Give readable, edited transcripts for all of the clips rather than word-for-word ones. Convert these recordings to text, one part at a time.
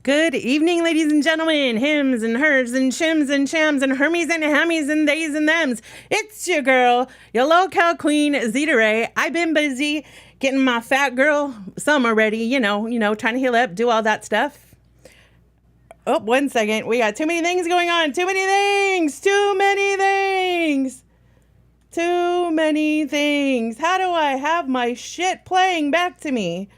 Good evening, ladies and gentlemen, hims and hers and shims and shams and hermies and hammies and theys and thems. It's your girl, your Lolcow queen, Zita Rae. I've been busy getting my fat girl summer ready, you know, trying to heal up, do all that stuff. Oh, 1 second. We got too many things going on. Too many things. Too many things. Too many things. How do I have my shit playing back to me?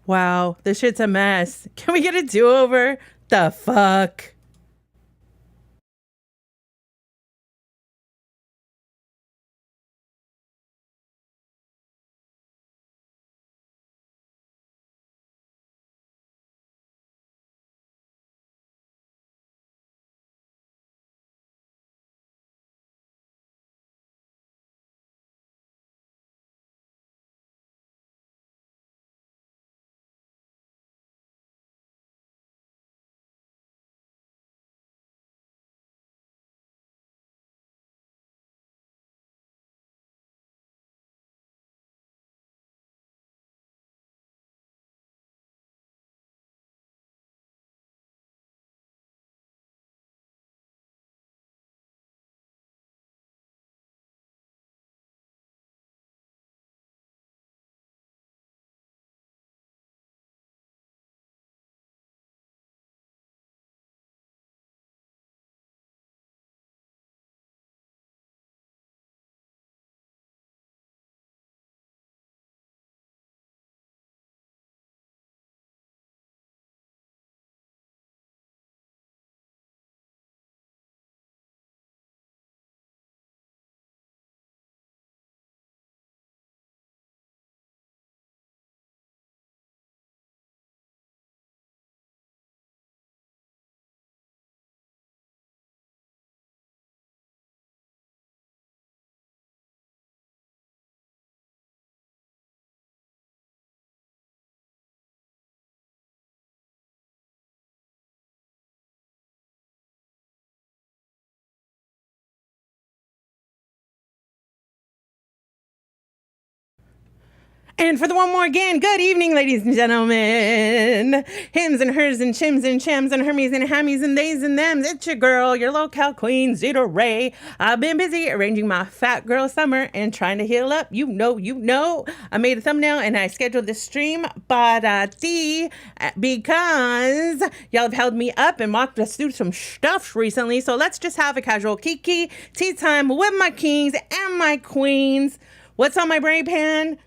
Wow, this shit's a mess. Can we get a do-over? The fuck? And for the one more again, good evening, ladies and gentlemen. Hims and hers and chims and chams and hermies and hammies and theys and thems. It's your girl, your Lolcow queen, Zita Rae. I've been busy arranging my fat girl summer and trying to heal up. You know. I made a thumbnail and I scheduled this stream, because y'all have held me up and walked us through some stuff recently. So let's just have a casual kiki tea time with my kings and my queens. What's on my brain pan?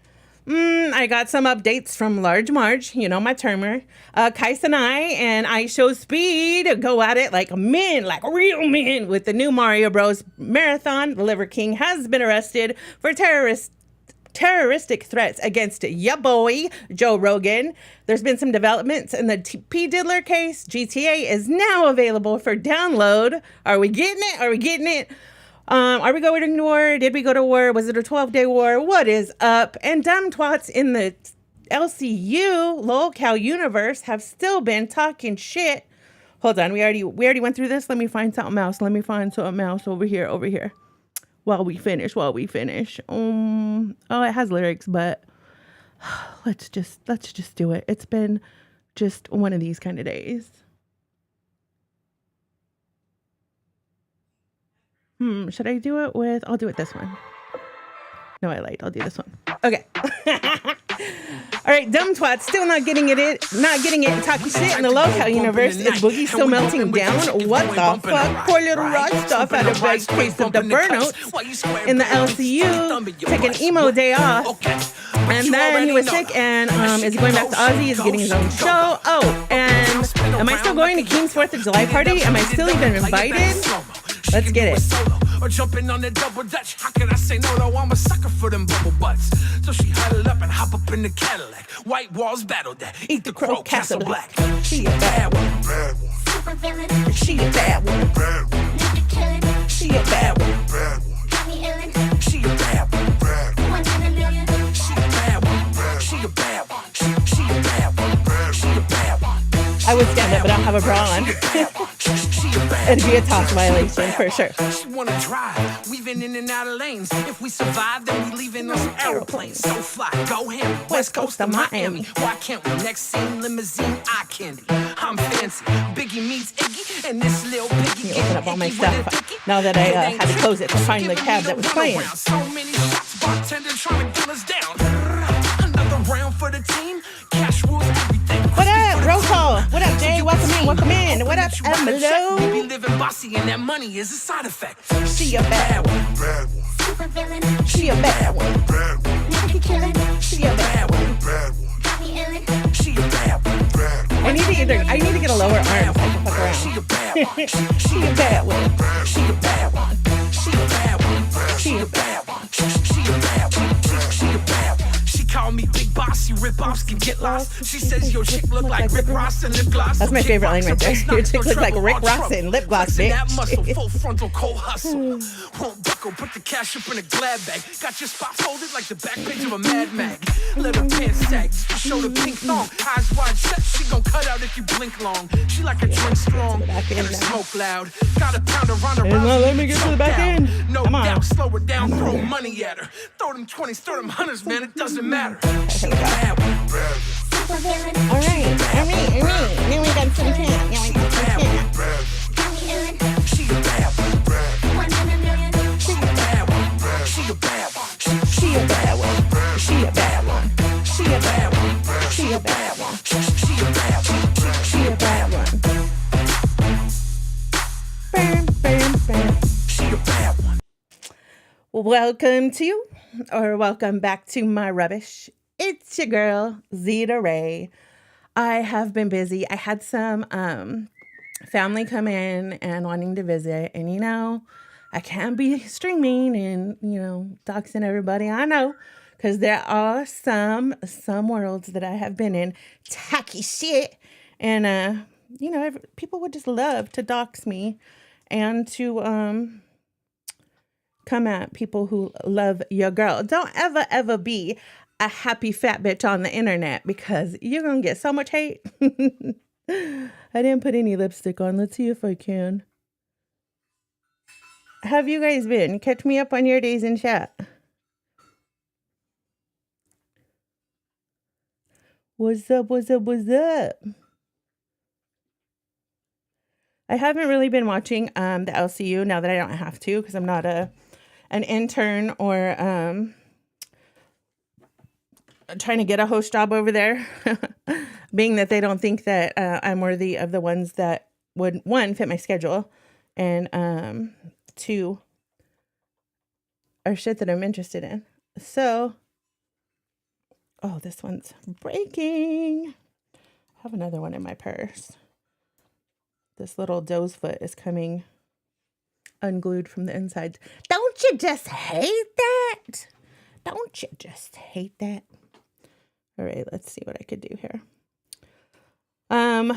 I got some updates from Large Marge, you know, my termer. Kais and I show speed, go at it like men, like real men, with the new Mario Bros. Marathon. The Liver King has been arrested for terroristic threats against ya boy, Joe Rogan. There's been some developments in the P. Diddler case. GTA is now available for download. Are we getting it? Are we going to war? Did we go to war? Was it a 12-day war? What is up? And dumb twats in the LCU, Lolcow universe, have still been talking shit. Hold on, we already went through this. Let me find something else. Over here. While we finish. Oh, it has lyrics, but let's just do it. It's been just one of these kind of days. Should I do it with, I'll do it this one. No, I lied. I'll do this one. Okay. All right, dumb twat, still not getting it, talking shit in the Lolcow universe. Is Boogie still melting down? What the fuck? Poor little rock stuff had a big case of the burnout in the LCU, taking emo day off. And then he was sick and is going back to Aussie, is getting his own show. Oh, and am I still going to King's 4th of July party? Am I still even invited? Let's get it. Or jumping on the double dutch. How can I say no, though? I'm a sucker for them bubble butts. So she huddled up and hop up in the Cadillac. White walls battle that. Eat the crow, Castle Black. She a bad one. Bad one. Super villain. She a bad one. Bad one. Ninja killing. She a bad one. Bad one. Got me illin'. She a bad one. Bad one. 1 in a million. She a bad one. She a bad one. She a bad one. She a bad one. I would stand up, but I don't have a bra on. It'd be a toss violation for sure. She wanna drive, weaving in and out of lanes. If we survive, then we leaving on some aeroplanes. So fly, go ham, West Coast of Miami. Why can't we? Next scene, limousine, eye candy. I'm fancy, Biggie meets Iggy, and this little Biggie. Open up all my stuff now that I had to close it to find the cab that was playing. So many shots, bartender trying to kill us down. Another round for the team. Cash rules everything. What up, roll call? What up, Jay? Welcome in. What up, Emilo? We be living bossy, and that money is a side effect. She a bad one. Bad one. Super villain. She a bad one. Bad one. Ninja killing. She a bad one. Bad one. Got me illin'. She a bad one. Bad one. I need to get a lower arm so I can fuck around. She a bad one. She a bad one. She a bad one. She a bad one. She a bad one. She a bad one. She a bad one. She called me Big Boss, you rip-offs can get lost. She says your chick look like Rick Ross and lip gloss. That's my favorite line right there. Your chick look like Rick Ross and lip gloss, bitch. That muscle, full frontal, cold hustle. Won't buckle, put the cash up in a glad bag. Got your spot folded like the back page of a Mad Mag. Let her pants sag, show the pink thong. Eyes wide shut, she gon' cut out if you blink long. She like a drink strong, and a smoke loud. Got a pound around her mouth. Let me get to the back end. No Come on. doubt, slow her down, throw money at her. Throw them 20s, throw them 100s, man, it doesn't matter. She a bad one. Super villain. All right. Now we got some chat. Got me illin'. She a bad one. 1 in a million. She a bad one. She a bad one. She a bad one. She a bad one. She a bad one. She a bad one. She a bad one. She a bad one. Bam, bam, bam. She a bad one. Welcome back to my rubbish. It's your girl, Zita Rae. I have been busy. I had some family come in and wanting to visit. And, I can't be streaming and, doxing everybody. I know. Because there are some worlds that I have been in. Tacky shit. And, people would just love to dox me. And to come at people who love your girl. Don't ever be a happy fat bitch on the internet because you're going to get so much hate. I didn't put any lipstick on. Let's see if I can. How have you guys been? Catch me up on your days in chat. What's up? I haven't really been watching the LCU now that I don't have to because I'm not an intern or trying to get a host job over there, being that they don't think that I'm worthy of the ones that would, one, fit my schedule, and two, are shit that I'm interested in. So, oh, this one's breaking. I have another one in my purse. This little doe's foot is coming unglued from the inside. Don't you just hate that? Don't you just hate that? All right, let's see what I could do here. I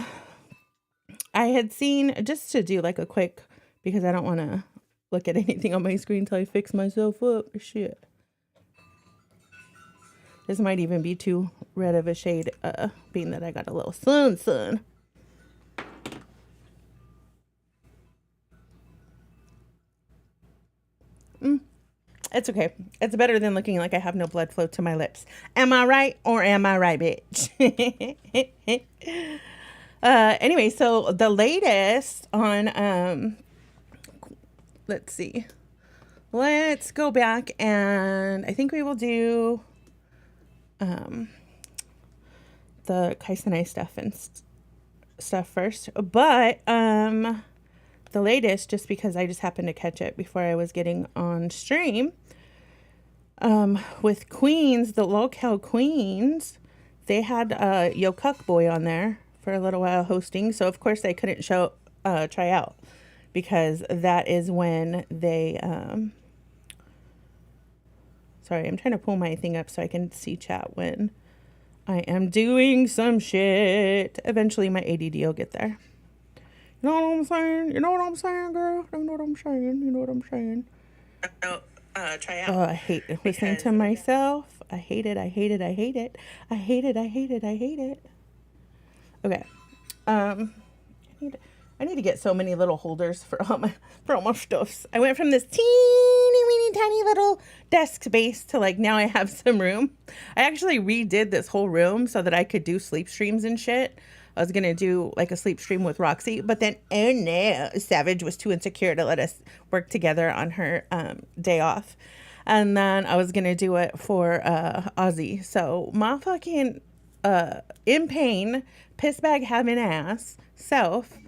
had seen, just to do like a quick, because I don't want to look at anything on my screen until I fix myself up. Shit. This might even be too red of a shade, being that I got a little sun. It's okay. It's better than looking like I have no blood flow to my lips. Am I right or am I right, bitch? Anyway, so the latest on let's see. Let's go back, and I think we will do the Kai Cenat stuff and stuff first. But the latest, just because I just happened to catch it before I was getting on stream, with Queens, the Lolcow Queens, they had Yo Cuck Boy on there for a little while hosting. So of course I couldn't try out, because that is when they sorry, I'm trying to pull my thing up so I can see chat when I am doing some shit. Eventually my ADD will get there. You know what I'm saying? You know what I'm saying, girl? You know what I'm saying? You know what I'm saying? Try out. Oh, I hate listening to myself. I hate it. I hate it. I hate it. I hate it. I hate it. I hate it. Okay. I need to get so many little holders for all my stuffs. I went from this teeny weeny tiny little desk space to like now I have some room. I actually redid this whole room so that I could do sleep streams and shit. I was gonna do like a sleep stream with Roxy, but then oh no, Savage was too insecure to let us work together on her day off. And then I was gonna do it for Ozzy. So my fucking in pain, piss bag having ass self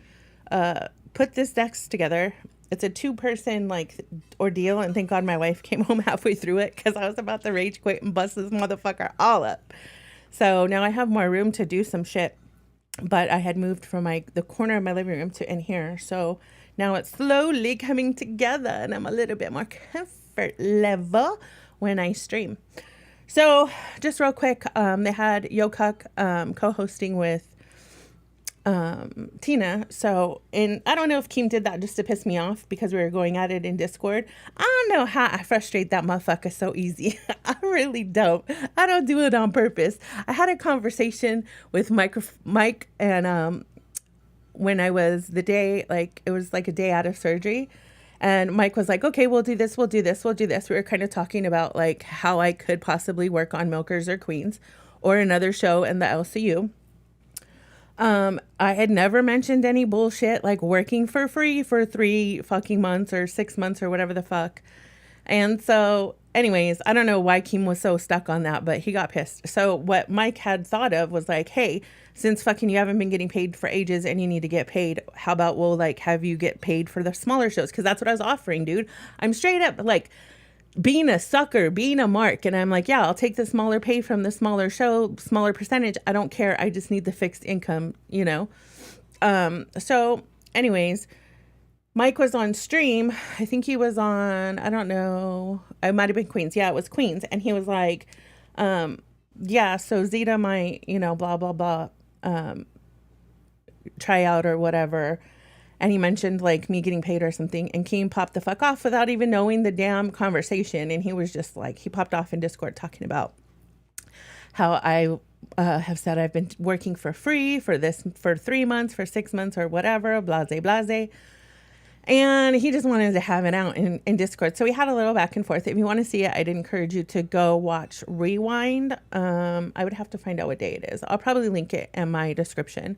put this desk together. It's a 2-person like ordeal, and thank God my wife came home halfway through it, because I was about to rage quit and bust this motherfucker all up. So now I have more room to do some shit. But I had moved from the corner of my living room to in here. So now it's slowly coming together, and I'm a little bit more comfort level when I stream. So just real quick, they had Yo Cuck co-hosting with Tina. So, and I don't know if Keem did that just to piss me off because we were going at it in Discord. I don't know how I frustrate that motherfucker so easy. I really don't. I don't do it on purpose. I had a conversation with Mike and when I was it was like a day out of surgery. And Mike was like, okay, we'll do this, we'll do this, we'll do this. We were kind of talking about like how I could possibly work on Milkers or Queens or another show in the LCU. I had never mentioned any bullshit like working for free for 3 fucking months or 6 months or whatever the fuck. And so anyways, I don't know why Keem was so stuck on that, but he got pissed. So what Mike had thought of was like, hey, since fucking you haven't been getting paid for ages and you need to get paid, how about we'll like have you get paid for the smaller shows? Cause that's what I was offering, dude. I'm straight up like being a sucker, being a mark. And I'm like, yeah, I'll take the smaller pay from the smaller show, smaller percentage. I don't care. I just need the fixed income, you know? So anyways, Mike was on stream. I think he was on, I don't know. It might've been Queens. Yeah, it was Queens. And he was like, yeah, so Zita might, you know, blah, blah, blah, try out or whatever. And he mentioned like me getting paid or something, and Keem popped the fuck off without even knowing the damn conversation. And he was just like, he popped off in Discord talking about how I have said I've been working for free for 3 months, for 6 months or whatever, blase, blase. And he just wanted to have it out in Discord. So we had a little back and forth. If you want to see it, I'd encourage you to go watch Rewind. I would have to find out what day it is. I'll probably link it in my description.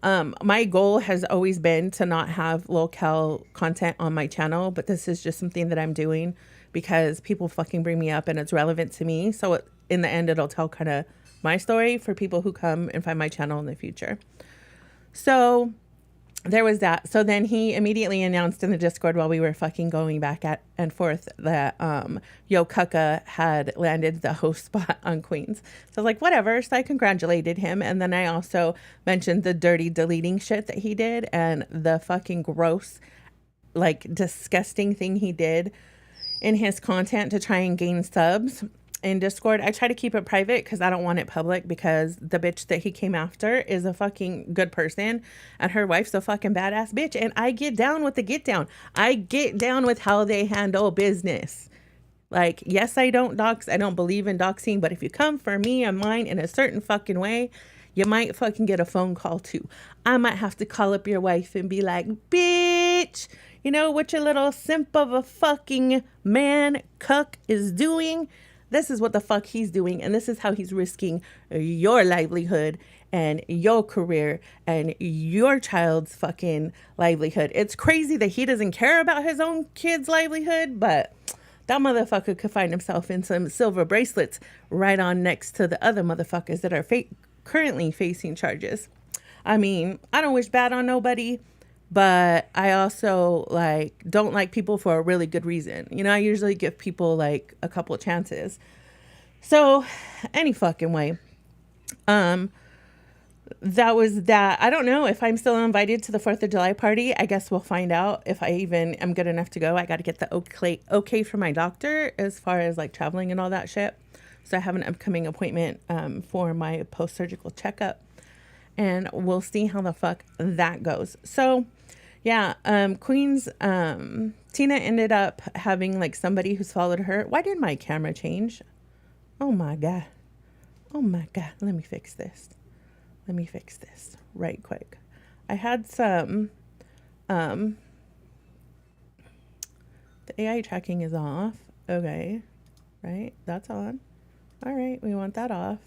My goal has always been to not have Lolcow content on my channel, but this is just something that I'm doing because people fucking bring me up and it's relevant to me. So in the end, it'll tell kind of my story for people who come and find my channel in the future. So there was that. So then he immediately announced in the Discord while we were fucking going back and forth that Yo Cucka had landed the host spot on Queens. So I was like, whatever. So I congratulated him. And then I also mentioned the dirty deleting shit that he did and the fucking gross, like disgusting thing he did in his content to try and gain subs in Discord. I try to keep it private because I don't want it public, because the bitch that he came after is a fucking good person and her wife's a fucking badass bitch. And I get down with the get down. I get down with how they handle business. Like, yes, I don't dox. I don't believe in doxing, but if you come for me and mine in a certain fucking way, you might fucking get a phone call too. I might have to call up your wife and be like, bitch, you know what your little simp of a fucking man cuck is doing? This is what the fuck he's doing, and this is how he's risking your livelihood and your career and your child's fucking livelihood. It's crazy that he doesn't care about his own kid's livelihood, but that motherfucker could find himself in some silver bracelets right on next to the other motherfuckers that are currently facing charges. I mean, I don't wish bad on nobody, but I also like don't like people for a really good reason. You know, I usually give people like a couple of chances. So any fucking way. That was that. I don't know if I'm still invited to the 4th of July party. I guess we'll find out if I even am good enough to go. I got to get the okay from my doctor as far as like traveling and all that shit. So I have an upcoming appointment for my post-surgical checkup, and we'll see how the fuck that goes. So yeah, Queen's Tina ended up having like somebody who's followed her. Why did my camera change? Oh my God. Oh my God. Let me fix this right quick. I had some, the AI tracking is off. Okay. Right. That's on. All right. We want that off.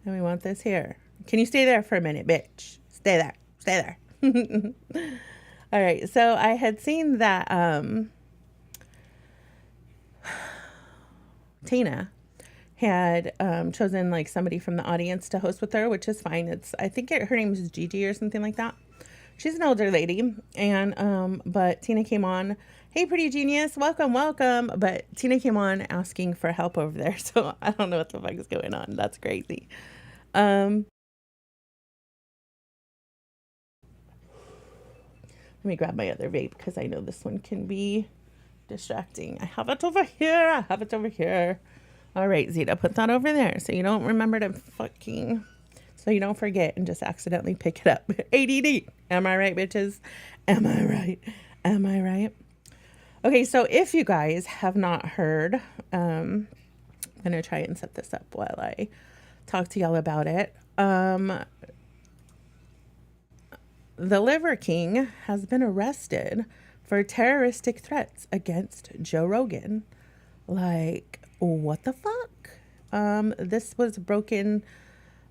And we want this here. Can you stay there for a minute, bitch? Stay there. Stay there. All right. So I had seen that, Tina had chosen like somebody from the audience to host with her, which is fine. I think her name is Gigi or something like that. She's an older lady, and but Tina came on. Hey, pretty genius, welcome. But Tina came on asking for help over there, so I don't know what the fuck is going on. That's crazy. Let me grab my other vape because I know this one can be distracting. I have it over here. All right, Zita, put that over there so you don't remember to so you don't forget and just accidentally pick it up. ADD. Am I right, bitches? Am I right? Okay, so if you guys have not heard, I'm going to try and set this up while I talk to y'all about it. The Liver King has been arrested for terroristic threats against Joe Rogan. Like, what the fuck? This was broken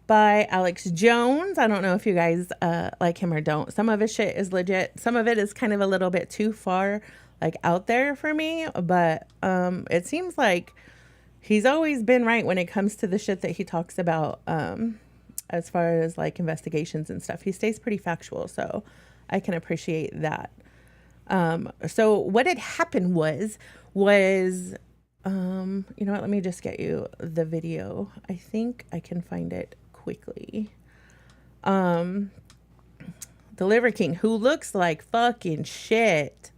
by Alex Jones. I don't know if you guys like him or don't. Some of his shit is legit. Some of it is kind of a little bit too far like out there for me, but it seems like he's always been right when it comes to the shit that he talks about as far as like investigations and stuff. He stays pretty factual, so I can appreciate that. So what had happened was you know what, let me just get you the video. I think I can find it quickly. The Liver King, who looks like fucking shit,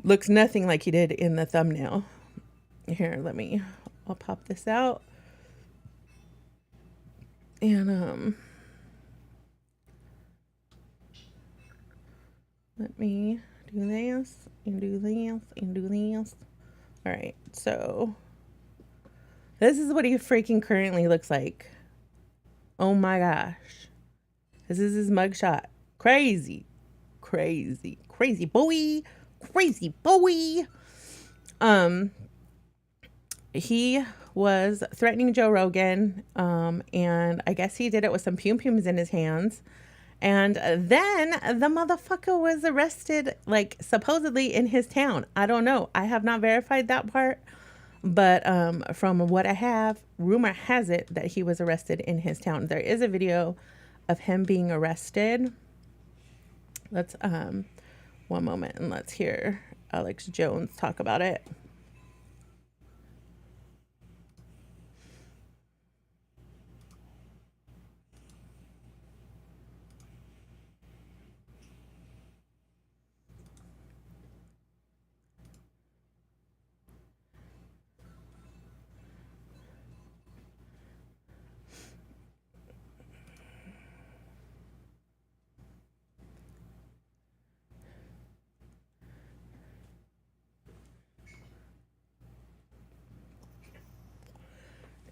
looks nothing like he did in the thumbnail. Here, I'll pop this out. And let me do this and do this and do this. All right, so this is what he freaking currently looks like. Oh my gosh. This is his mugshot. Crazy boy. He was threatening Joe Rogan, and I guess he did it with some pum-pums in his hands. And then the motherfucker was arrested, like supposedly in his town. I don't know. I have not verified that part. But from what I have, rumor has it that he was arrested in his town. There is a video of him being arrested. Let's, one moment, and let's hear Alex Jones talk about it.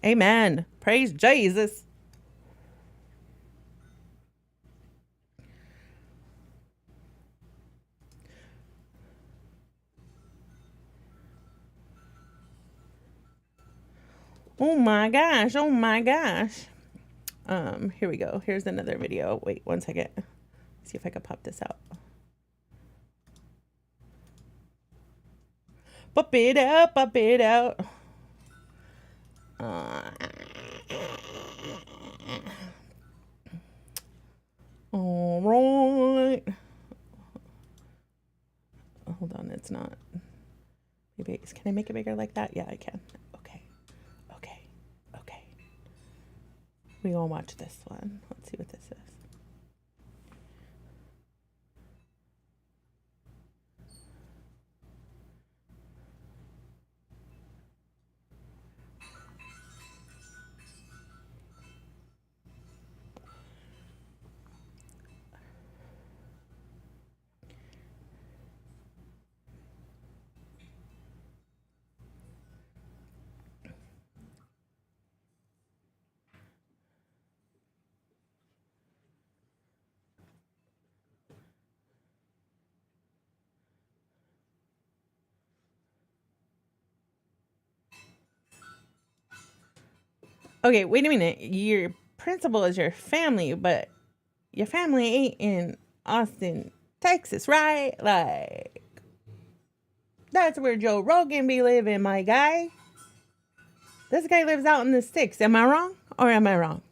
Amen. Praise Jesus. Oh my gosh. Here we go. Here's another video. Wait 1 second. See if I can pop this out. Pop it out, pop it out. All right. Hold on, it's not. Maybe can I make it bigger like that? Yeah, I can. Okay. We gonna watch this one. Let's see what this is. Okay, wait a minute. Your principal is your family, but your family ain't in Austin, Texas, right? Like, that's where Joe Rogan be living, my guy. This guy lives out in the sticks. Am I wrong or am I wrong?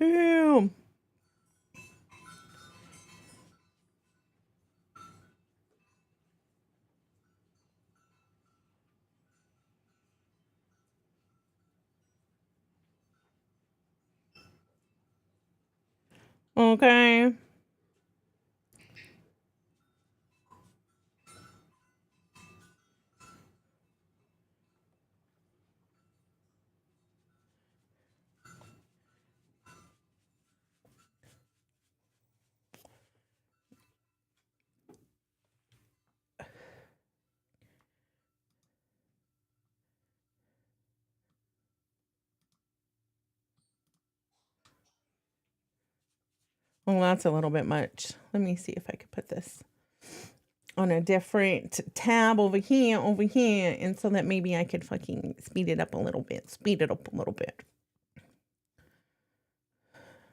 Damn. Okay. Well, that's a little bit much. Let me see if I could put this on a different tab over here, and so that maybe I could fucking speed it up a little bit.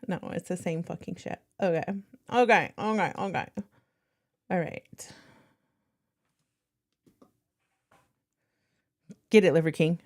No, it's the same fucking shit. Okay. All right. Get it, Liver King.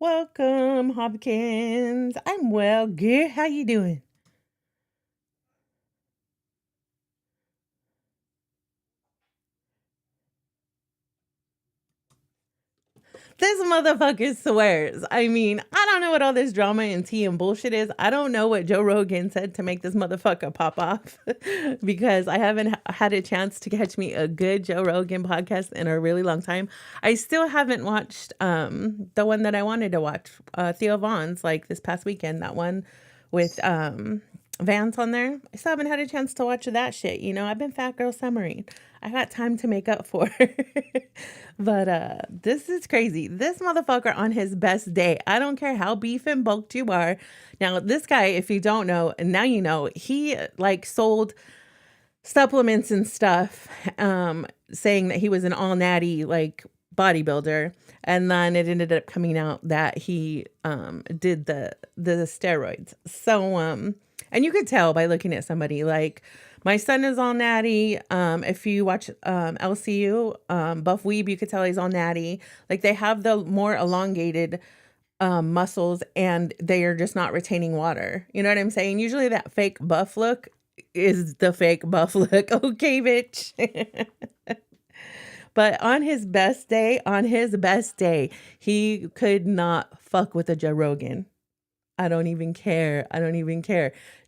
Welcome, Hopkins. I'm well, good. How you doing? This motherfucker swears. I mean, I don't know what all this drama and tea and bullshit is. I don't know what Joe Rogan said to make this motherfucker pop off because I haven't had a chance to catch me a good Joe Rogan podcast in a really long time. I still haven't watched the one that I wanted to watch, Theo Vaughn's, like this past weekend, that one with Vance on there. I still haven't had a chance to watch that shit. You know, I've been fat girl summering. I got time to make up for. But this is crazy. This motherfucker on his best day. I don't care how beef and bulked you are. Now, this guy, if you don't know, and now you know, he like sold supplements and stuff, saying that he was an all natty like bodybuilder. And then it ended up coming out that he did the steroids. So and you could tell by looking at somebody like my son is all natty. If you watch LCU, Buff Weeb, you could tell he's all natty. Like they have the more elongated muscles and they are just not retaining water. You know what I'm saying? Usually that fake buff look is the fake buff look. Okay, bitch. But on his best day, he could not fuck with a Joe Rogan. I don't even care.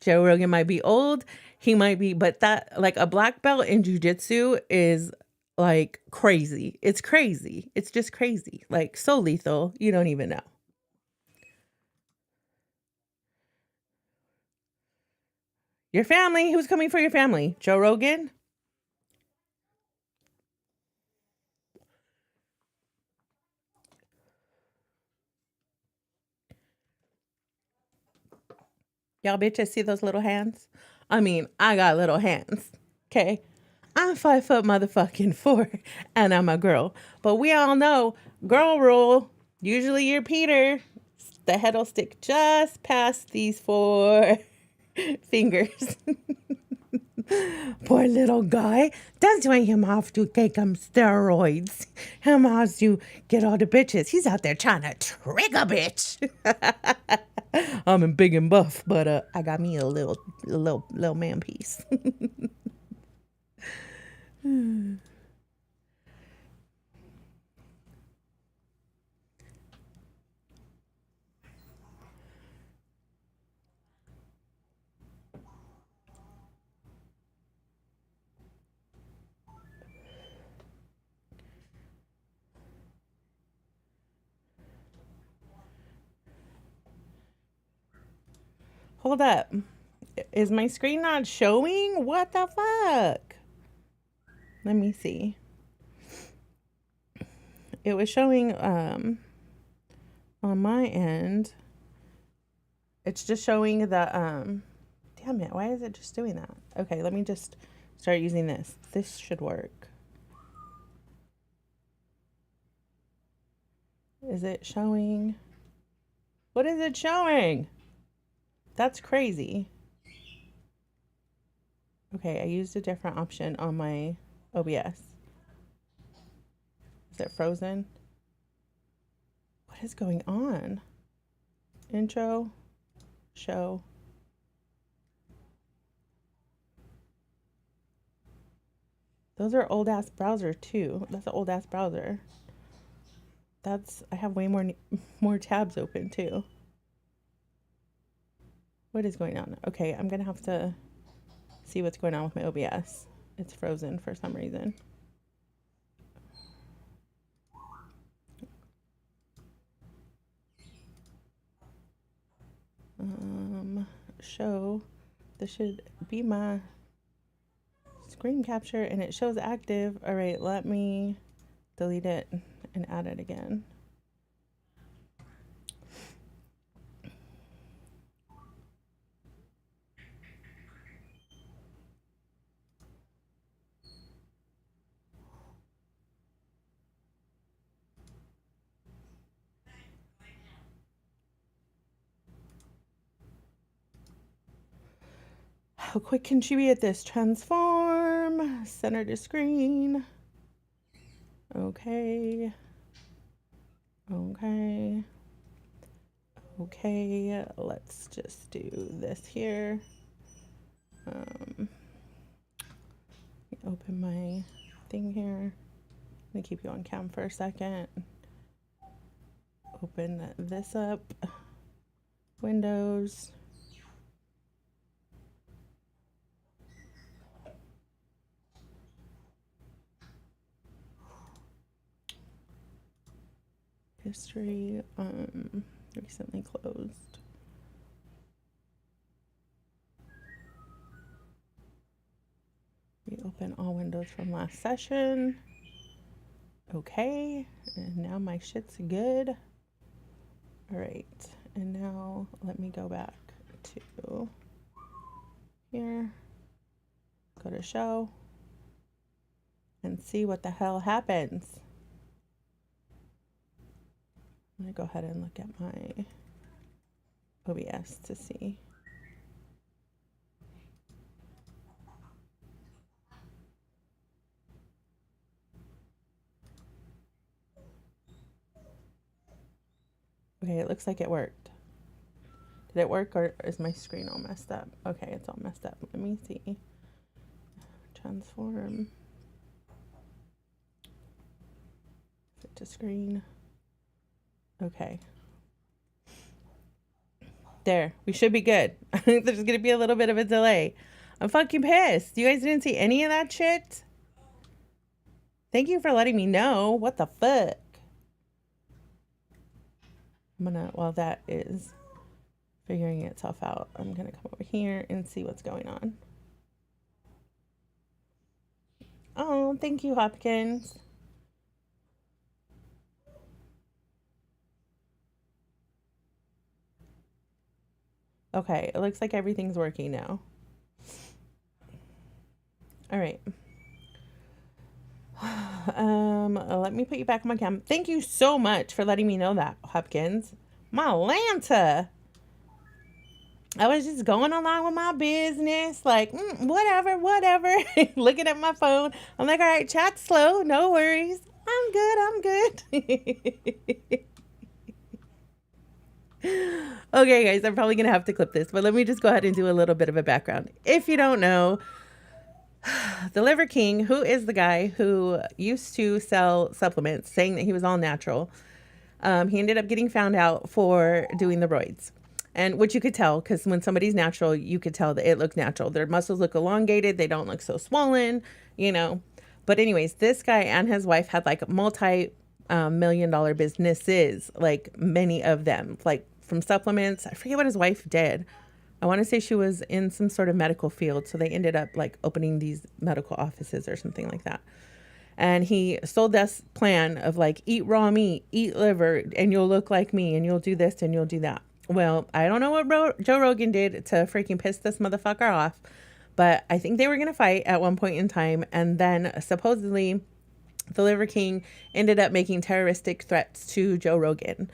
Joe Rogan might be old. He might be, but that, like, a black belt in jujitsu is like crazy. It's crazy. It's just crazy. Like, so lethal. You don't even know. Your family. Who's coming for your family? Joe Rogan? Y'all bitches see those little hands? I mean, I got little hands. Okay. I'm 5 foot motherfucking 4 and I'm a girl. But we all know girl rule. Usually you're Peter. The head'll stick just past these 4 fingers. Poor little guy. That's why him have to take steroids. Him has to get all the bitches. He's out there trying to trick a bitch. I'm big and buff, but I got me a little man piece. Hold up. Is my screen not showing? What the fuck? Let me see. It was showing on my end. It's just showing the damn it, why is it just doing that? Okay, let me just start using this. This should work. Is it showing? What is it showing? That's crazy. Okay, I used a different option on my OBS. Is it frozen? What is going on? Intro, show. Those are old ass browser too. That's an old ass browser. I have way more tabs open too. What is going on? Okay, I'm gonna have to see what's going on with my OBS. It's frozen for some reason. Show. This should be my screen capture and it shows active. All right, let me delete it and add it again. How quick can she be at this? Transform, center to screen. Okay. Okay, let's just do this here. Open my thing here. Let me keep you on cam for a second. Open this up. Windows. History, recently closed. Reopen all windows from last session. Okay, and now my shit's good. All right, and now let me go back to here, go to show, and see what the hell happens. I'm gonna go ahead and look at my OBS to see. Okay, it looks like it worked. Did it work or is my screen all messed up? Okay, it's all messed up. Let me see. Transform. Set to screen. Okay. There. We should be good. There's going to be a little bit of a delay. I'm fucking pissed. You guys didn't see any of that shit? Thank you for letting me know. What the fuck? I'm gonna, while that is figuring itself out, I'm gonna come over here and see what's going on. Oh, thank you, Hopkins. Okay, it looks like everything's working now. All right. Let me put you back on my cam. Thank you so much for letting me know that, Hopkins. My Lanta. I was just going along with my business, like, whatever. Looking at my phone. I'm like, all right, chat's slow. No worries. I'm good. Okay, guys, I'm probably going to have to clip this, but let me just go ahead and do a little bit of a background. If you don't know, the Liver King, who is the guy who used to sell supplements saying that he was all natural, he ended up getting found out for doing the roids. And which you could tell, because when somebody's natural, you could tell that it looked natural. Their muscles look elongated. They don't look so swollen, you know. But anyways, this guy and his wife had like multi-million-dollar businesses, like many of them, like from supplements. I forget what his wife did. I want to say she was in some sort of medical field. So they ended up like opening these medical offices or something like that. And he sold this plan of like, eat raw meat, eat liver, and you'll look like me, and you'll do this and you'll do that. Well, I don't know what Joe Rogan did to freaking piss this motherfucker off, but I think they were going to fight at one point in time. And then supposedly the Liver King ended up making terroristic threats to Joe Rogan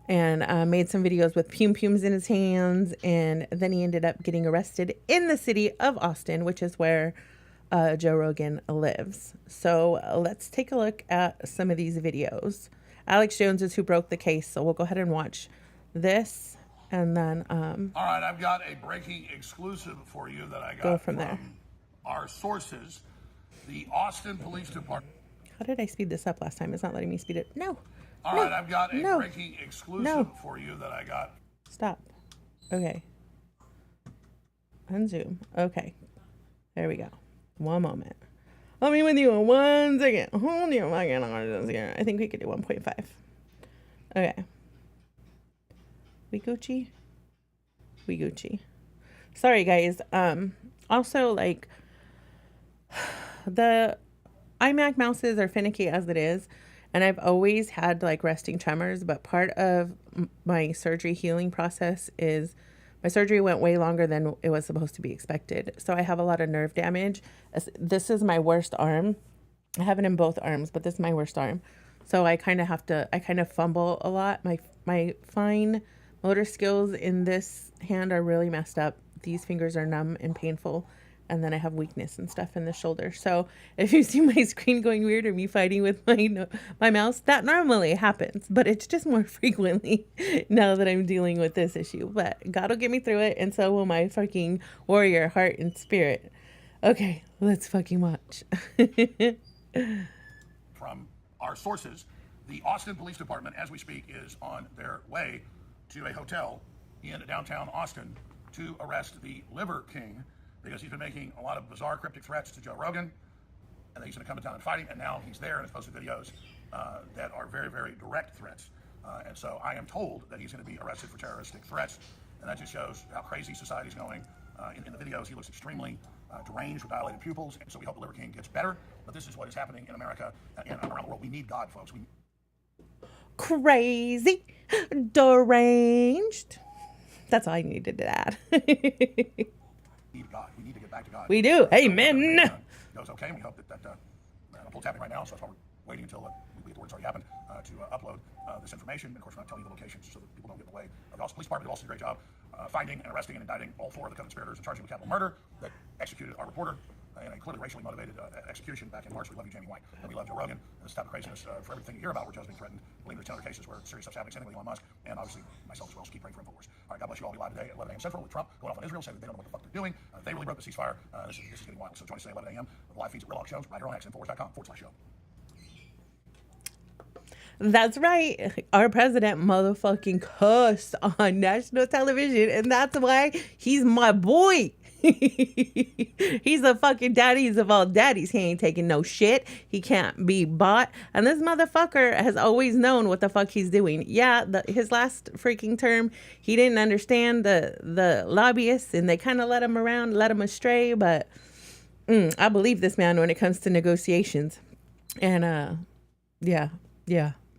and made some videos with pum-pums in his hands. And then he ended up getting arrested in the city of Austin, which is where Joe Rogan lives. So let's take a look at some of these videos. Alex Jones is who broke the case. So we'll go ahead and watch this. And then, all right, I've got a breaking exclusive for you that I got go from there. Our sources. The Austin Police Department. How did I speed this up last time? It's not letting me speed it. No. All right, I've got a breaking exclusive for you that I got. Stop. Okay. Unzoom. Okay. There we go. One moment. I'll be with you in 1 second. Hold your fucking horses here. I think we could do 1.5. Okay. We Gucci. Sorry, guys. Also, like, the iMac mouses are finicky as it is, and I've always had like resting tremors, but part of my surgery healing process is my surgery went way longer than it was supposed to be expected. So I have a lot of nerve damage. This is my worst arm. I have it in both arms, but this is my worst arm. So I kind of fumble a lot. My fine motor skills in this hand are really messed up. These fingers are numb and painful. And then I have weakness and stuff in the shoulder. So if you see my screen going weird or me fighting with my mouse, that normally happens. But it's just more frequently now that I'm dealing with this issue. But God will get me through it. And so will my fucking warrior heart and spirit. Okay, let's fucking watch. From our sources, the Austin Police Department, as we speak, is on their way to a hotel in downtown Austin to arrest the Liver King because he's been making a lot of bizarre cryptic threats to Joe Rogan, and he's going to come to town and fight him, and now he's there and has posted videos that are very, very direct threats. And so I am told that he's going to be arrested for terroristic threats, and that just shows how crazy society's going. In the videos, he looks extremely deranged with dilated pupils, and so we hope the Liver King gets better, but this is what is happening in America and around the world. We need God, folks. Crazy, deranged. That's all I needed to add. We need God. We need to get back to God. We do. Amen. It goes okay, and we hope that upload's happening right now, so that's why we're waiting until we get the word's already happened to upload this information. And of course, we're not telling you the locations so that people don't get in the way of the Austin Police Department. They've also did a great job finding and arresting and indicting all 4 of the co-conspirators and charging with capital murder that executed our reporter in a clearly racially motivated execution back in March. We love you, Jamie White, and we love Joe Rogan. And this type of craziness for everything you hear about where Joe's being threatened. I believe there's 10 other cases where serious stuff's happening, same thing with Elon Musk, and obviously myself as well. So keep praying for InfoWars. All right, God bless you all. Be live today at 11 a.m. Central with Trump going off on Israel, saying that they don't know what the fuck they're doing. They really broke the ceasefire. This is getting wild. So join us today at 11 a.m. The live feeds at Real Talk Shows right here on X, InfoWars.com/show. That's right. Our president motherfucking cussed on national television, and that's why he's my boy. He's the fucking daddies of all daddies. He ain't taking no shit. He can't be bought. And this motherfucker has always known what the fuck he's doing. Yeah, his last freaking term, he didn't understand the lobbyists, and they kind of let him around, let him astray. But I believe this man when it comes to negotiations. And yeah.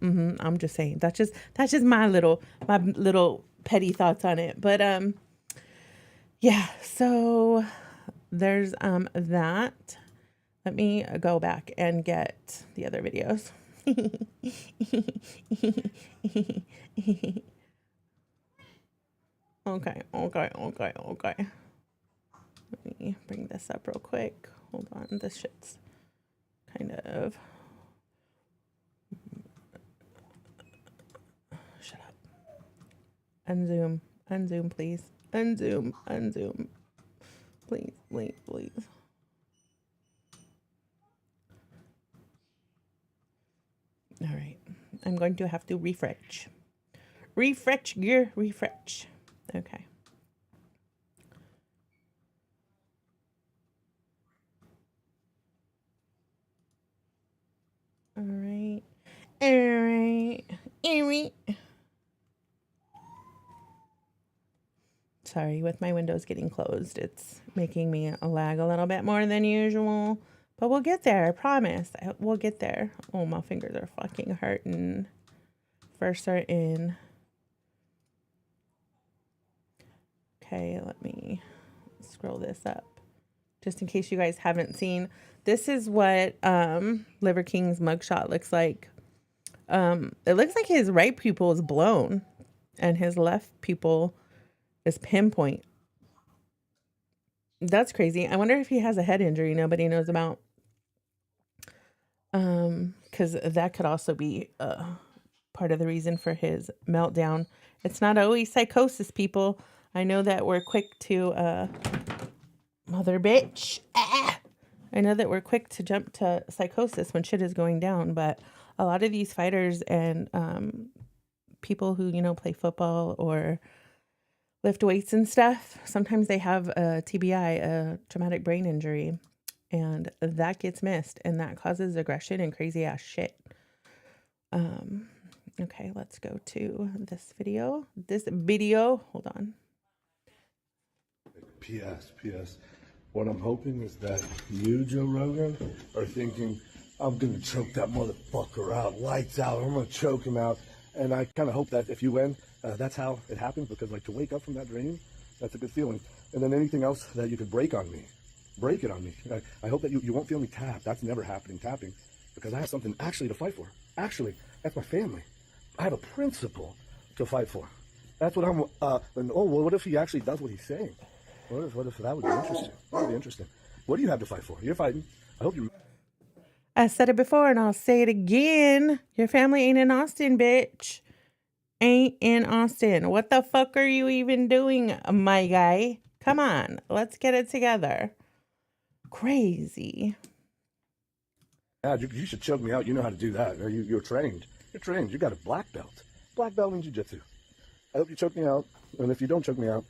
I'm just saying. That's just my little petty thoughts on it. But yeah, so there's that. Let me go back and get the other videos. Okay. Let me bring this up real quick. Hold on. This shit's kind of... Shut up. Unzoom, please. Unzoom. Please. All right. I'm going to have to refresh. Refresh. Okay. All right. Sorry, with my windows getting closed, it's making me lag a little bit more than usual. But we'll get there, I promise. We'll get there. Oh, my fingers are fucking hurting. First are in. Okay, let me scroll this up. Just in case you guys haven't seen. This is what Liver King's mugshot looks like. It looks like his right pupil is blown. And his left pupil is pinpoint. That's crazy. I wonder if he has a head injury nobody knows about. Because that could also be part of the reason for his meltdown. It's not always psychosis, people. I know that we're quick to mother bitch. I know that we're quick to jump to psychosis when shit is going down, but a lot of these fighters and people who, play football or lift weights and stuff, sometimes they have a TBI, a traumatic brain injury, and that gets missed, and that causes aggression and crazy ass shit. Okay, let's go to this video. Hold on. P.S. What I'm hoping is that you, Joe Rogan, are thinking, I'm going to choke that motherfucker out, lights out, I'm going to choke him out. And I kind of hope that if you win, that's how it happens, because to wake up from that dream, that's a good feeling. And then anything else that you could break on me, break it on me. I hope that you won't feel me tap. That's never happening, tapping, because I have something actually to fight for. Actually, that's my family. I have a principle to fight for. That's what I'm, what if he actually does what he's saying? What if that would be interesting? That would be interesting. What do you have to fight for? You're fighting. I hope you... I said it before and I'll say it again. Your family ain't in Austin, bitch. Ain't in Austin. What the fuck are you even doing, my guy? Come on. Let's get it together. Crazy. Yeah, you should choke me out. You know how to do that. You're trained. You're trained. You got a black belt. Black belt in jiu-jitsu. I hope you choke me out. And if you don't choke me out...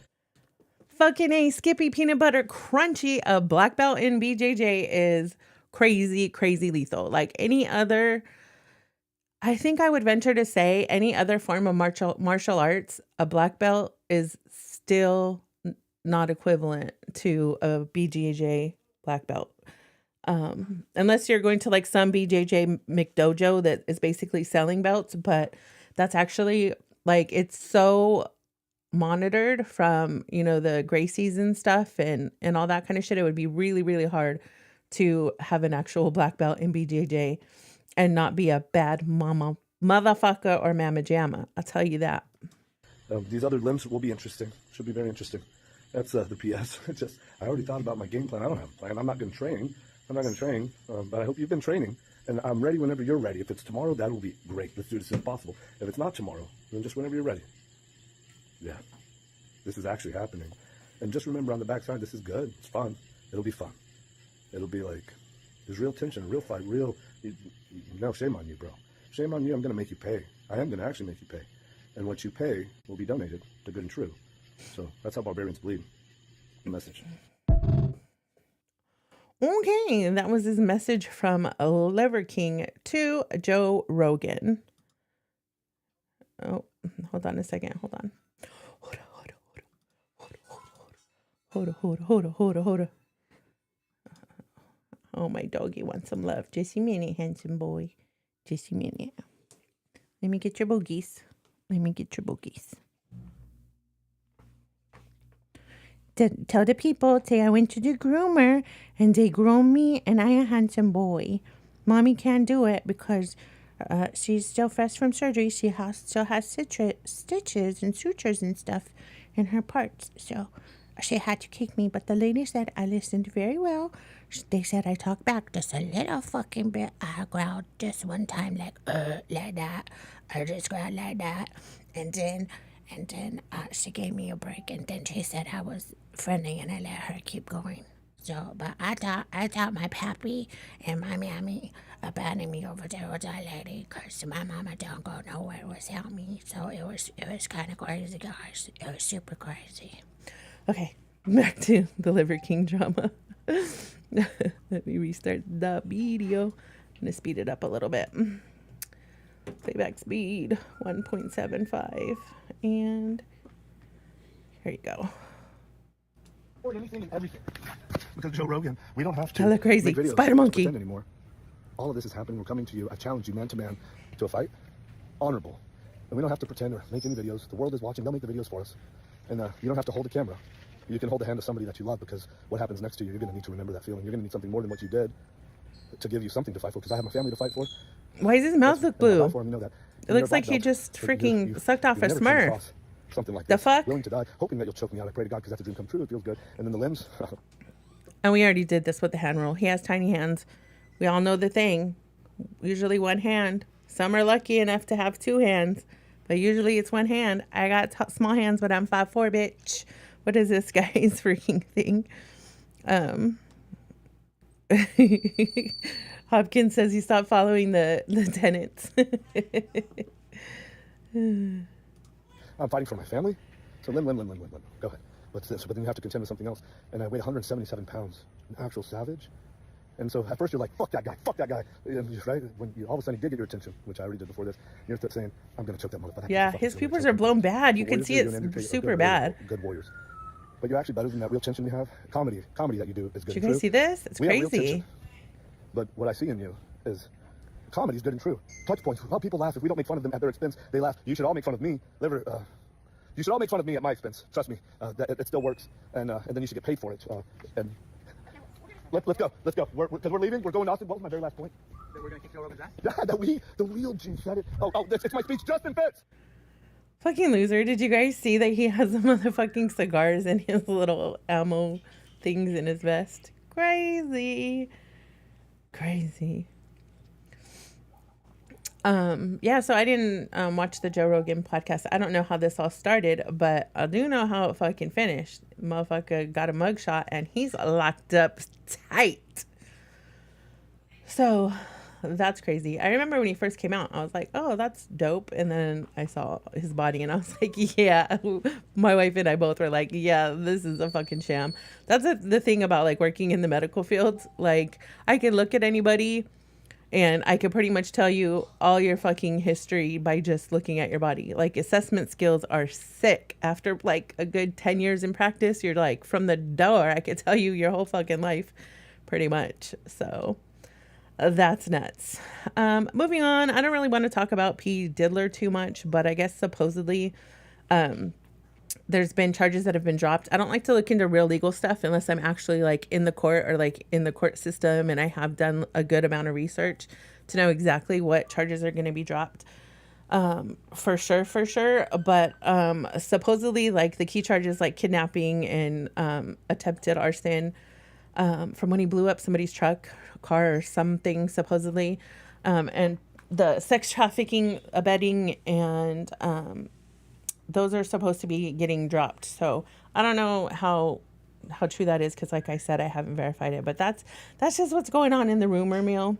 Fucking A, Skippy Peanut Butter Crunchy, a black belt in BJJ is crazy lethal. Like any other, I think I would venture to say any other form of martial arts, a black belt is still not equivalent to a BJJ black belt. Unless you're going to like some BJJ McDojo that is basically selling belts, but that's actually like, it's so monitored from, the Gracies and stuff and all that kind of shit. It would be really hard to have an actual black belt in BJJ and not be a bad motherfucker or mamma jamma. I'll tell you that. These other limbs will be interesting. Should be very interesting. That's the PS. I already thought about my game plan. I don't have a plan. I'm not going to train. But I hope you've been training. And I'm ready whenever you're ready. If it's tomorrow, that will be great. Let's do it as soon as possible. If it's not tomorrow, then just whenever you're ready. Yeah. This is actually happening. And just remember on the backside, this is good. It's fun. It'll be fun. It'll be like, there's real tension, real fight, no shame on you, bro. shame on you. I'm going to make you pay. I am going to actually make you pay. And what you pay will be donated to Good and True. So that's how barbarians bleed. The message. Okay, that was his message from Liver King to Joe Rogan. Oh, hold on a second. Hold on. Hold on. Oh, my doggy wants some love. Just a minute, handsome boy. Just a minute. Let me get your boogies. Tell the people, say I went to the groomer and they groomed me and I a handsome boy. Mommy can't do it because she's still fresh from surgery. She still has stitches and sutures and stuff in her parts. So she had to kick me. But the lady said I listened very well. They said I talked back just a little fucking bit. I growled just one time like that. I just growled like that. And then she gave me a break, and then she said I was friendly, and I let her keep going. So, but I thought my pappy and my mammy abandoned me over there with that lady, cause my mama don't go nowhere without me. So it was kind of crazy, guys. It was super crazy. Okay, back to the Liver King drama. Let me restart the video. I'm gonna speed it up a little bit. Playback speed 1.75, and here you go. Or anything and everything. Because Joe Rogan, we don't have to I look crazy. make videos Spider to monkey. pretend anymore. All of this is happening. We're coming to you. I challenge you man to man to a fight. Honorable. And we don't have to pretend or make any videos. The world is watching. They'll make the videos for us. And you don't have to hold the camera. You can hold the hand of somebody that you love, because what happens next to you, you're going to need to remember that feeling. You're going to need something more than what you did to give you something to fight for, because I have my family to fight for. Why does his mouth look blue? You know that. It looks like he just freaking sucked off a Smurf. Something like The this. fuck? Willing to die, hoping that you'll choke me out. I pray to God, because that's a dream come true. It feels good. And then the limbs. And we already did this with the hand rule. He has tiny hands. We all know the thing. Usually one hand. Some are lucky enough to have two hands, but usually it's one hand. I got small hands, but I'm 5'4", bitch. What is this guy's freaking thing? Hopkins says he stopped following the tenants. I'm fighting for my family. So limb. Go ahead. What's this? But then you have to contend with something else. And I weigh 177 pounds. An actual savage. And so at first you're like, fuck that guy. Right? When all of a sudden he did get your attention, which I already did before this. You're saying, I'm going to choke that motherfucker. Yeah, his pupils are blown bad. You can see it's super bad. Good warriors. But you're actually better than that real tension you have. Comedy that you do is good. Did you guys see this? It's crazy. But what I see in you is comedy is good and true. Touch points. How people laugh. If we don't make fun of them at their expense, they laugh. You should all make fun of me. You should all make fun of me at my expense. Trust me. It still works. And then you should get paid for it. And let's go. Because we're leaving. We're going to Austin. What was my very last point? That we're going to kick Joe Rogan's ass? Yeah, the real G said it. Oh, it's my speech. Justin Fitz. Fucking loser. Did you guys see that he has the motherfucking cigars and his little ammo things in his vest? Crazy. Yeah, so I didn't watch the Joe Rogan podcast. I don't know how this all started, but I do know how it fucking finished. Motherfucker got a mugshot and he's locked up tight. So that's crazy. I remember when he first came out, I was like, oh, that's dope. And then I saw his body and I was like, yeah. My wife and I both were like, yeah, this is a fucking sham. That's the thing about like working in the medical field. Like I could look at anybody and I could pretty much tell you all your fucking history by just looking at your body. Like assessment skills are sick. After like a good 10 years in practice, you're like from the door, I could tell you your whole fucking life pretty much. So that's nuts. Moving on. I don't really want to talk about P. Diddler too much, but I guess supposedly there's been charges that have been dropped. I don't like to look into real legal stuff unless I'm actually like in the court or like in the court system and I have done a good amount of research to know exactly what charges are going to be dropped. For sure. But supposedly like the key charges like kidnapping and attempted arson from when he blew up somebody's car or something supposedly, and the sex trafficking, abetting, and those are supposed to be getting dropped. So I don't know how true that is because like I said, I haven't verified it, but that's just what's going on in the rumor mill.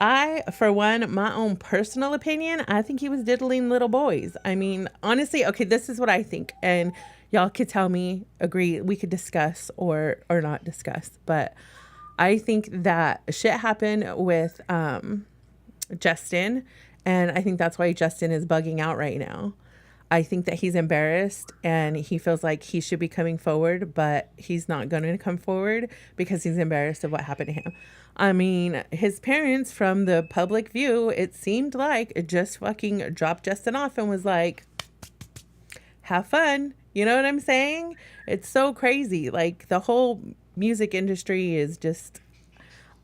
For one, my own personal opinion, I think he was diddling little boys. I mean, honestly, okay, this is what I think. And y'all could tell me, agree, we could discuss or not discuss. But I think that shit happened with Justin. And I think that's why Justin is bugging out right now. I think that he's embarrassed and he feels like he should be coming forward, but he's not going to come forward because he's embarrassed of what happened to him. I mean, his parents, from the public view, it seemed like it just fucking dropped Justin off and was like, have fun. You know what I'm saying? It's so crazy. Like, the whole music industry is just,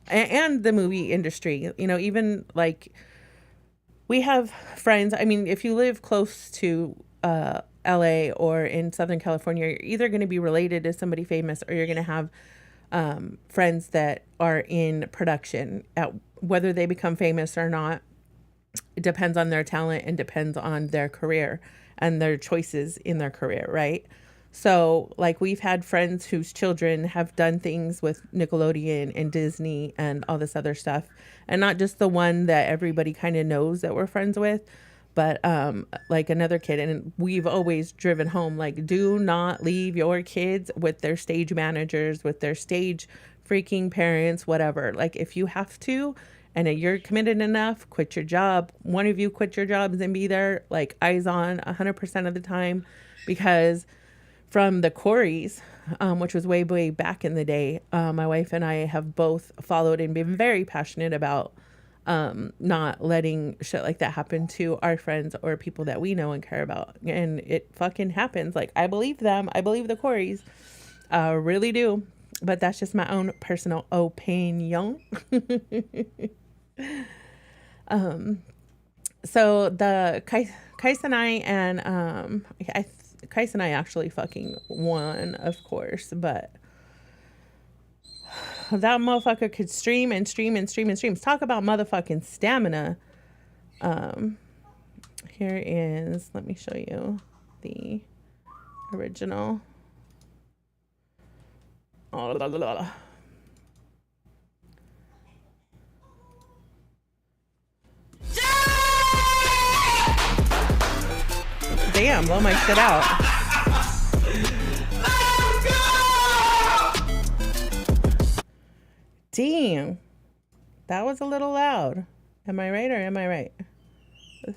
and the movie industry, you know, even like, we have friends. I mean, if you live close to LA or in Southern California, you're either going to be related to somebody famous or you're going to have friends that are in production. Whether they become famous or not, it depends on their talent and depends on their career and their choices in their career, right? So, like, we've had friends whose children have done things with Nickelodeon and Disney and all this other stuff. And not just the one that everybody kind of knows that we're friends with, but like another kid. And we've always driven home, like, do not leave your kids with their stage managers, with their stage freaking parents, whatever. Like, if you have to, and you're committed enough, quit your job. One of you quit your jobs and be there, like, eyes on 100% of the time, because from the Coreys, which was way, way back in the day, my wife and I have both followed and been very passionate about not letting shit like that happen to our friends or people that we know and care about. And it fucking happens. Like, I believe them. I believe the Coreys. Really do. But that's just my own personal opinion. So the Kais and I and Kais and I actually fucking won, of course, but that motherfucker could stream and stream and stream and stream. Talk about motherfucking stamina. Here is, let me show you the original. Oh, la, la, la, la. Damn, blow my shit out. Damn. That was a little loud. Am I right or am I right? I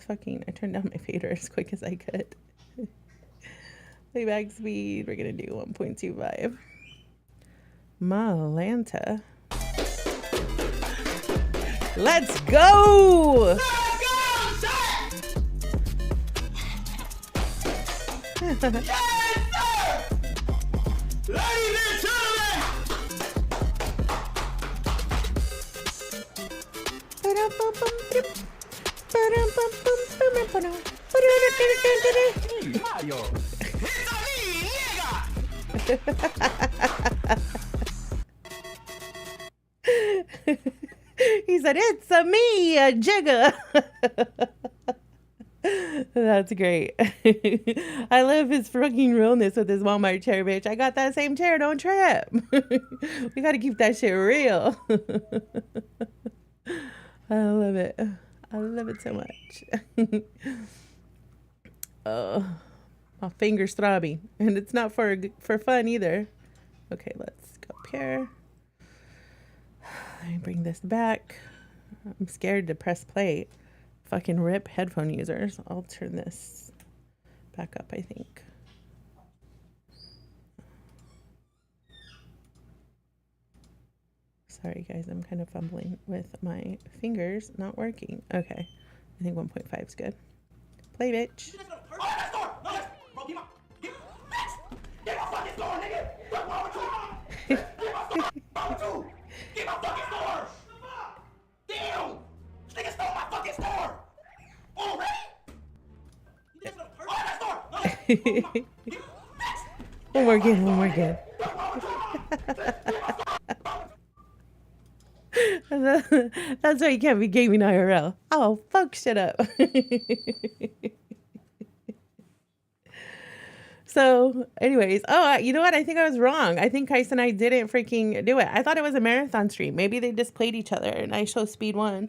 turned down my fader as quick as I could. Playback speed, we're gonna do 1.25. Malanta. Let's go! Yes, sir! Ladies and gentlemen! Mario. It's a me, He said, it's a me, a jigger. That's great. I love his fucking realness with his Walmart chair, bitch. I got that same chair, don't trip. We gotta keep that shit real. I love it. I love it so much. Oh, my finger's throbbing. And it's not for fun either. Okay, let's go up here. Let me bring this back. I'm scared to press play. Fucking rip headphone users. I'll turn this back up, I think. Sorry, guys. I'm kind of fumbling with my fingers not working. Okay. I think 1.5 is good. Play, bitch. Damn! Nigga stole my fucking store! Already? One more again, one more again. That's why you can't be gaming IRL. Oh, fuck shit up. So, anyways, you know what? I think I was wrong. I think Kais and I didn't freaking do it. I thought it was a marathon stream. Maybe they just played each other and I show speed 1.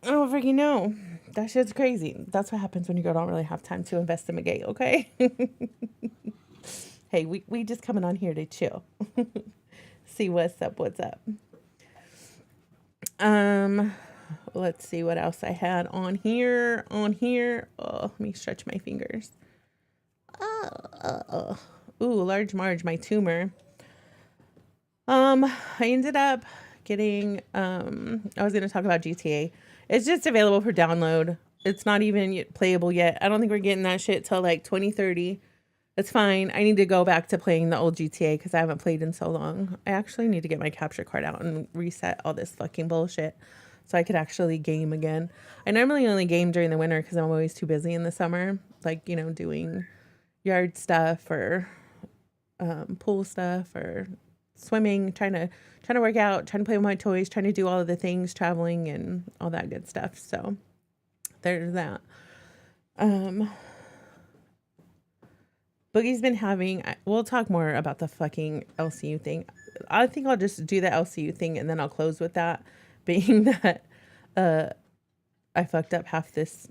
I don't freaking know. That shit's crazy. That's what happens when you don't really have time to investigate, okay? Hey, we just coming on here to chill. See what's up. Let's see what else I had on here. Oh, let me stretch my fingers. Ooh, large Marge, my tumor. I ended up getting, I was going to talk about GTA. It's just available for download. It's not even playable yet. I don't think we're getting that shit till like 2030. It's fine. I need to go back to playing the old GTA because I haven't played in so long. I actually need to get my capture card out and reset all this fucking bullshit so I could actually game again. I normally only game during the winter because I'm always too busy in the summer, like, you know, doing yard stuff or pool stuff or swimming, trying to work out, trying to play with my toys, trying to do all of the things, traveling and all that good stuff. So there's that. Boogie's been having, we'll talk more about the fucking LCU thing. I think I'll just do the LCU thing and then I'll close with that, being that I fucked up half this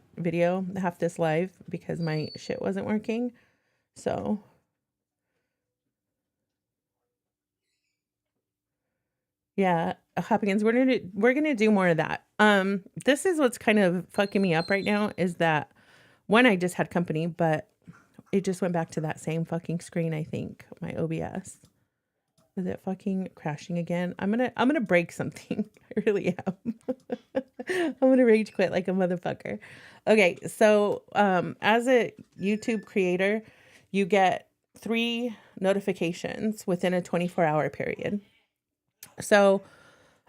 live because my shit wasn't working. So yeah, Hopkins, we're gonna do more of that. This is what's kind of fucking me up right now is that one, I just had company, but it just went back to that same fucking screen. I think my OBS is it fucking crashing again. I'm gonna break something. I really am. I'm gonna rage quit like a motherfucker. Okay, so as a YouTube creator, you get 3 notifications within a 24-hour period. So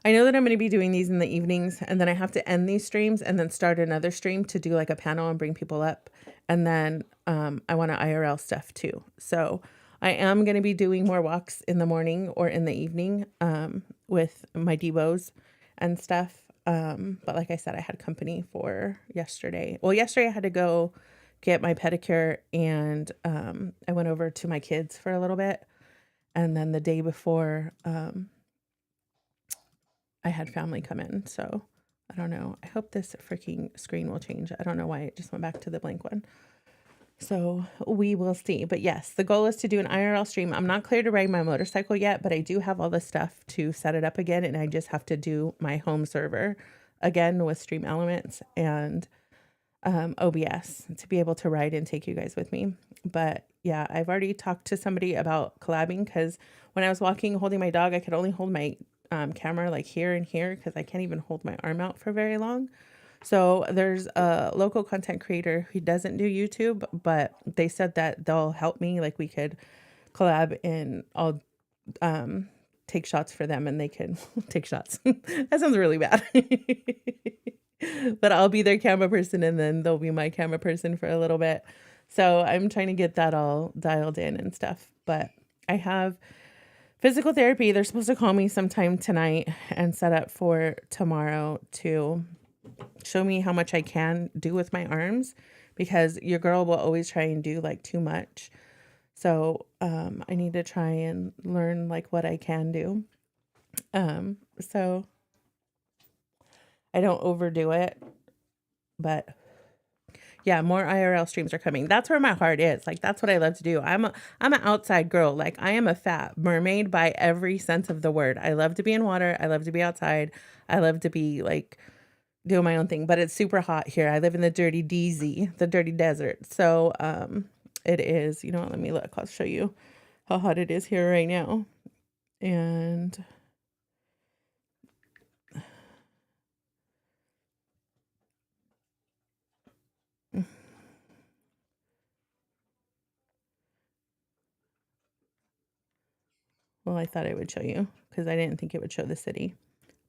I know that I'm going to be doing these in the evenings, and then I have to end these streams and then start another stream to do like a panel and bring people up. And then I want to IRL stuff too. So I am going to be doing more walks in the morning or in the evening with my Devos and stuff. But like I said, I had company for yesterday. Well, yesterday I had to go get my pedicure and I went over to my kids for a little bit. And then the day before, I had family come in. So I don't know. I hope this freaking screen will change. I don't know why it just went back to the blank one. So we will see. But yes, the goal is to do an IRL stream. I'm not clear to ride my motorcycle yet, but I do have all the stuff to set it up again. And I just have to do my home server again with Stream Elements and OBS to be able to ride and take you guys with me. But yeah, I've already talked to somebody about collabing because when I was walking, holding my dog, I could only hold my camera like here and here because I can't even hold my arm out for very long. So there's a local content creator who doesn't do YouTube, but they said that they'll help me. Like we could collab and I'll take shots for them and they can take shots. That sounds really bad. But I'll be their camera person and then they'll be my camera person for a little bit. So I'm trying to get that all dialed in and stuff. But I have physical therapy. They're supposed to call me sometime tonight and set up for tomorrow to show me how much I can do with my arms because your girl will always try and do like too much. So I need to try and learn like what I can do. So I don't overdo it, but yeah, more IRL streams are coming. That's where my heart is. Like, that's what I love to do. I'm an outside girl. Like, I am a fat mermaid by every sense of the word. I love to be in water. I love to be outside. I love to be like doing my own thing, but it's super hot here. I live in the dirty DZ, the dirty desert. So, it is, you know what, let me look. I'll show you how hot it is here right now. And well, I thought I would show you because I didn't think it would show the city,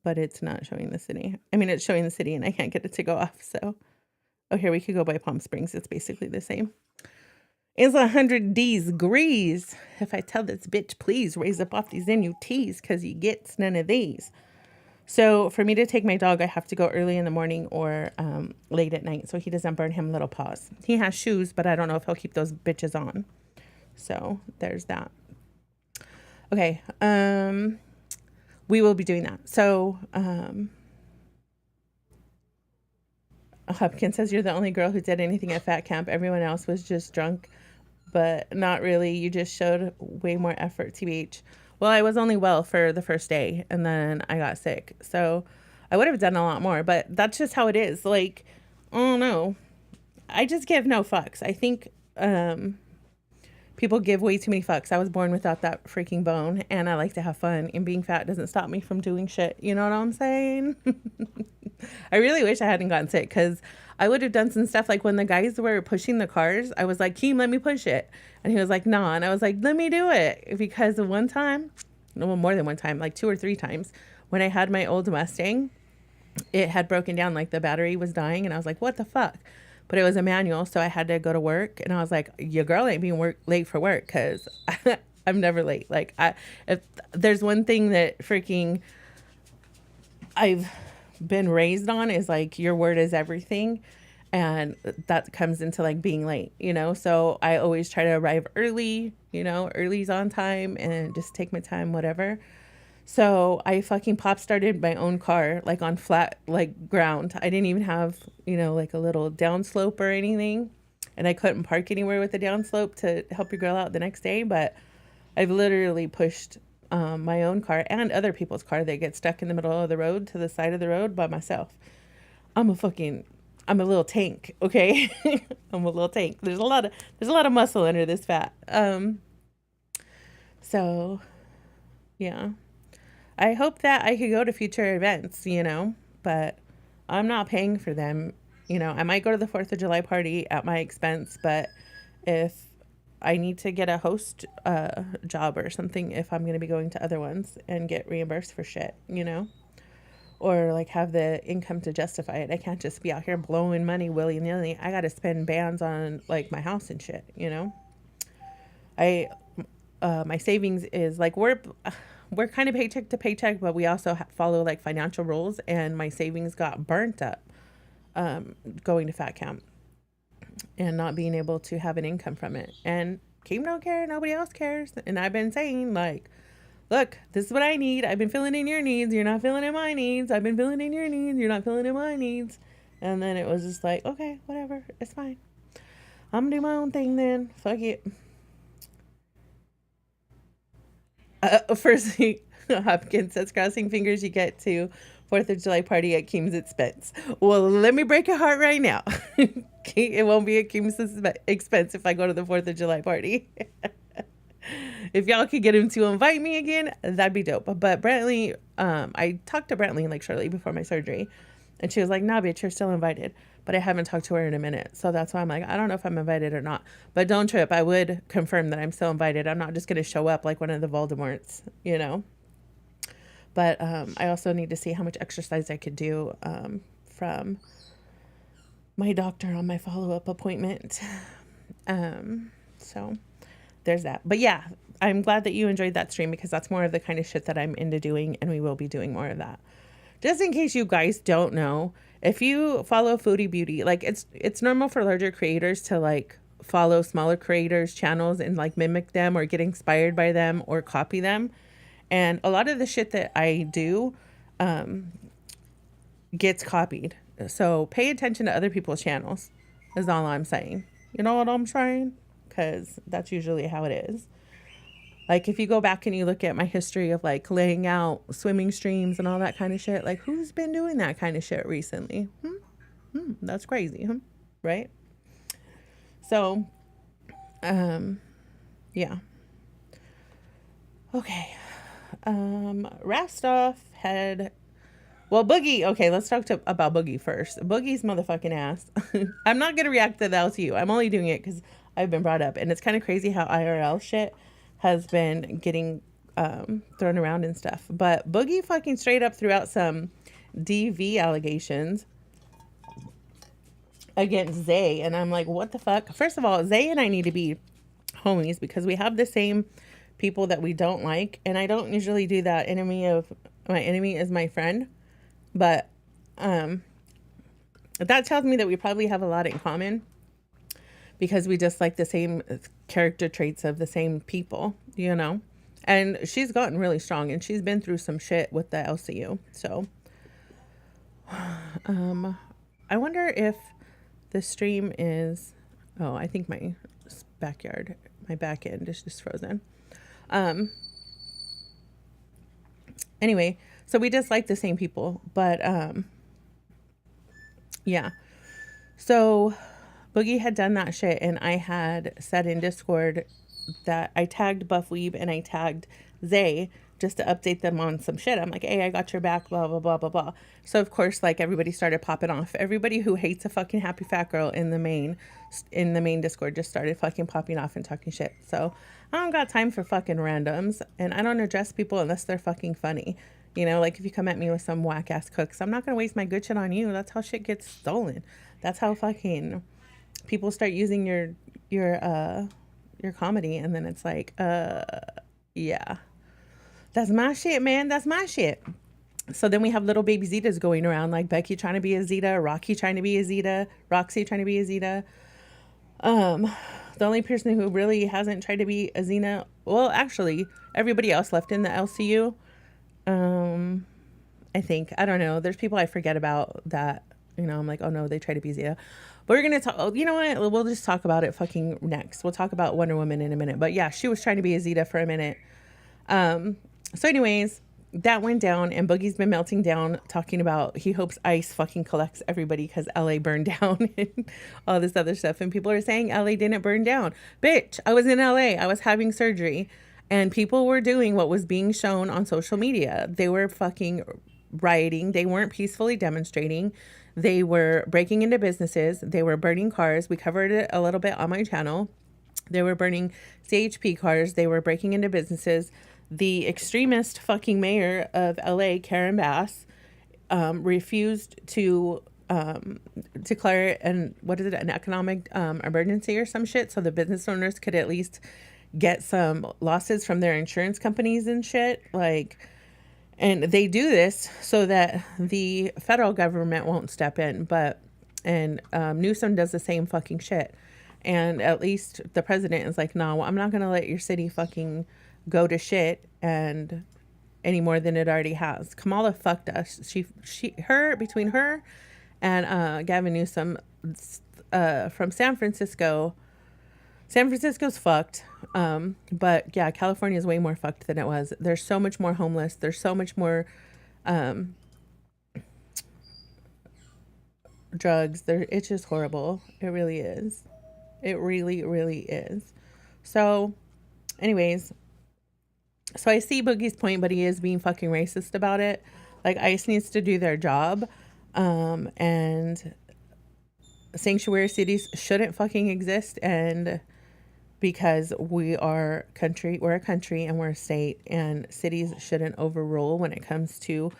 but it's not showing the city. I mean, it's showing the city and I can't get it to go off. So, oh, here we could go by Palm Springs. It's basically the same. It's 100 degrees. If I tell this bitch, please raise up off these NUTs because he gets none of these. So for me to take my dog, I have to go early in the morning or late at night so he doesn't burn him little paws. He has shoes, but I don't know if he'll keep those bitches on. So there's that. Okay. We will be doing that. So Hopkins says, you're the only girl who did anything at fat camp. Everyone else was just drunk, but not really. You just showed way more effort, TBH. Well, I was only well for the first day, and then I got sick. So I would have done a lot more, but that's just how it is. Like, oh no. I just give no fucks. I think people give way too many fucks. I was born without that freaking bone, and I like to have fun, and being fat doesn't stop me from doing shit. You know what I'm saying? I really wish I hadn't gotten sick, because I would have done some stuff. Like when the guys were pushing the cars, I was like, Keem, let me push it. And he was like, nah. And I was like, let me do it. Because of one time, no, more than one time, like 2 or 3 times, when I had my old Mustang, it had broken down, like the battery was dying. And I was like, what the fuck? But it was a manual, so I had to go to work. And I was like, your girl ain't being late for work, because I'm never late. Like, if there's one thing that freaking I've been raised on, is like, your word is everything. And that comes into like being late, you know? So I always try to arrive early, you know, early's on time, and just take my time, whatever. So I fucking pop started my own car, like on flat, like ground. I didn't even have, you know, like a little downslope or anything. And I couldn't park anywhere with a downslope to help your girl out the next day. But I've literally pushed my own car and other people's car that get stuck in the middle of the road to the side of the road by myself. I'm a little tank, okay? I'm a little tank. There's a lot of muscle under this fat. So yeah. I hope that I could go to future events, you know, but I'm not paying for them. You know, I might go to the 4th of July party at my expense, but if I need to get a host job or something, if I'm going to be going to other ones, and get reimbursed for shit, you know, or like have the income to justify it. I can't just be out here blowing money willy-nilly. I got to spend bands on like my house and shit, you know. My savings is like, we're kind of paycheck to paycheck, but we also follow like financial rules, and my savings got burnt up going to fat camp and not being able to have an income from it. And Keem don't care, nobody else cares. And I've been saying, like, look, this is what I need. I've been filling in your needs. You're not filling in my needs. I've been filling in your needs. You're not filling in my needs. And then it was just like, okay, whatever. It's fine. I'm gonna do my own thing then. Fuck it. First, Hopkins says, crossing fingers you get to 4th of July party at Keem's expense. Well, let me break your heart right now. It won't be at Keem's expense if I go to the 4th of July party. If y'all could get him to invite me again, that'd be dope. But Brantley, I talked to Brantley like shortly before my surgery, and she was like, nah, bitch, you're still invited. But I haven't talked to her in a minute. So that's why I'm like, I don't know if I'm invited or not. But don't trip. I would confirm that I'm still invited. I'm not just going to show up like one of the Voldemorts, you know. But I also need to see how much exercise I could do from my doctor on my follow-up appointment. So there's that. But yeah, I'm glad that you enjoyed that stream, because that's more of the kind of shit that I'm into doing, and we will be doing more of that. Just in case you guys don't know, if you follow Foodie Beauty, like it's normal for larger creators to like follow smaller creators' channels and like mimic them or get inspired by them or copy them. And a lot of the shit that I do gets copied. So pay attention to other people's channels is all I'm saying. You know what I'm saying? Because that's usually how it is. Like if you go back and you look at my history of like laying out swimming streams and all that kind of shit, like who's been doing that kind of shit recently? That's crazy, right? So, yeah. Okay. Rastoff had, well, Boogie. Okay, let's talk about Boogie first. Boogie's motherfucking ass. I'm not gonna react to the LTU. I'm only doing it because I've been brought up, and it's kind of crazy how IRL shit has been getting thrown around and stuff. But Boogie fucking straight up threw out some DV allegations against Zay, and I'm like, what the fuck? First of all, Zay and I need to be homies because we have the same people that we don't like, and I don't usually do that. My enemy is my friend. But that tells me that we probably have a lot in common because we just like the same character traits of the same people, you know? And she's gotten really strong and she's been through some shit with the LCU. So, I wonder if the stream is, oh, I think my back end is just frozen. Anyway, so we just like the same people, but, yeah. So Boogie had done that shit and I had said in Discord that I tagged Buff Weeb and I tagged Zay just to update them on some shit. I'm like, hey, I got your back, blah, blah, blah, blah, blah. So of course, like everybody started popping off. Everybody who hates a fucking happy fat girl in the main Discord just started fucking popping off and talking shit. So I don't got time for fucking randoms and I don't address people unless they're fucking funny. You know, like if you come at me with some whack ass cooks, I'm not going to waste my good shit on you. That's how shit gets stolen. That's how fucking people start using your comedy. And then it's like, yeah, that's my shit, man. That's my shit. So then we have little baby Zitas going around, like Becky trying to be a Zita, Rocky trying to be a Zita, Roxy trying to be a Zita. The only person who really hasn't tried to be a Zena, well, actually, everybody else left in the LCU. I think, I don't know. There's people I forget about that, you know, I'm like, oh no, they try to be Zeta. But we're going to talk, you know what? We'll just talk about it fucking next. We'll talk about Wonder Woman in a minute. But yeah, she was trying to be a Zeta for a minute. So anyways, that went down and Boogie's been melting down talking about he hopes ICE fucking collects everybody because LA burned down and all this other stuff. And people are saying LA didn't burn down. Bitch, I was in LA. I was having surgery and people were doing what was being shown on social media. They were fucking rioting. They weren't peacefully demonstrating. They were breaking into businesses. They were burning cars. We covered it a little bit on my channel. They were burning CHP cars. They were breaking into businesses. The extremist fucking mayor of LA, Karen Bass, refused to declare an economic emergency or some shit so the business owners could at least get some losses from their insurance companies and shit. Like, and they do this so that the federal government won't step in. And Newsom does the same fucking shit. And at least the president is like, no, I'm not going to let your city fucking go to shit and any more than it already has. Kamala fucked us. Between her and Gavin Newsom from San Francisco. San Francisco's fucked. But yeah, California is way more fucked than it was. There's so much more homeless. There's so much more drugs. It's just horrible. It really is. It really, really is. So anyways, so I see Boogie's point, but he is being fucking racist about it. Like, ICE needs to do their job. And sanctuary cities shouldn't fucking exist. And because we're a country and we're a state, and cities shouldn't overrule when it comes to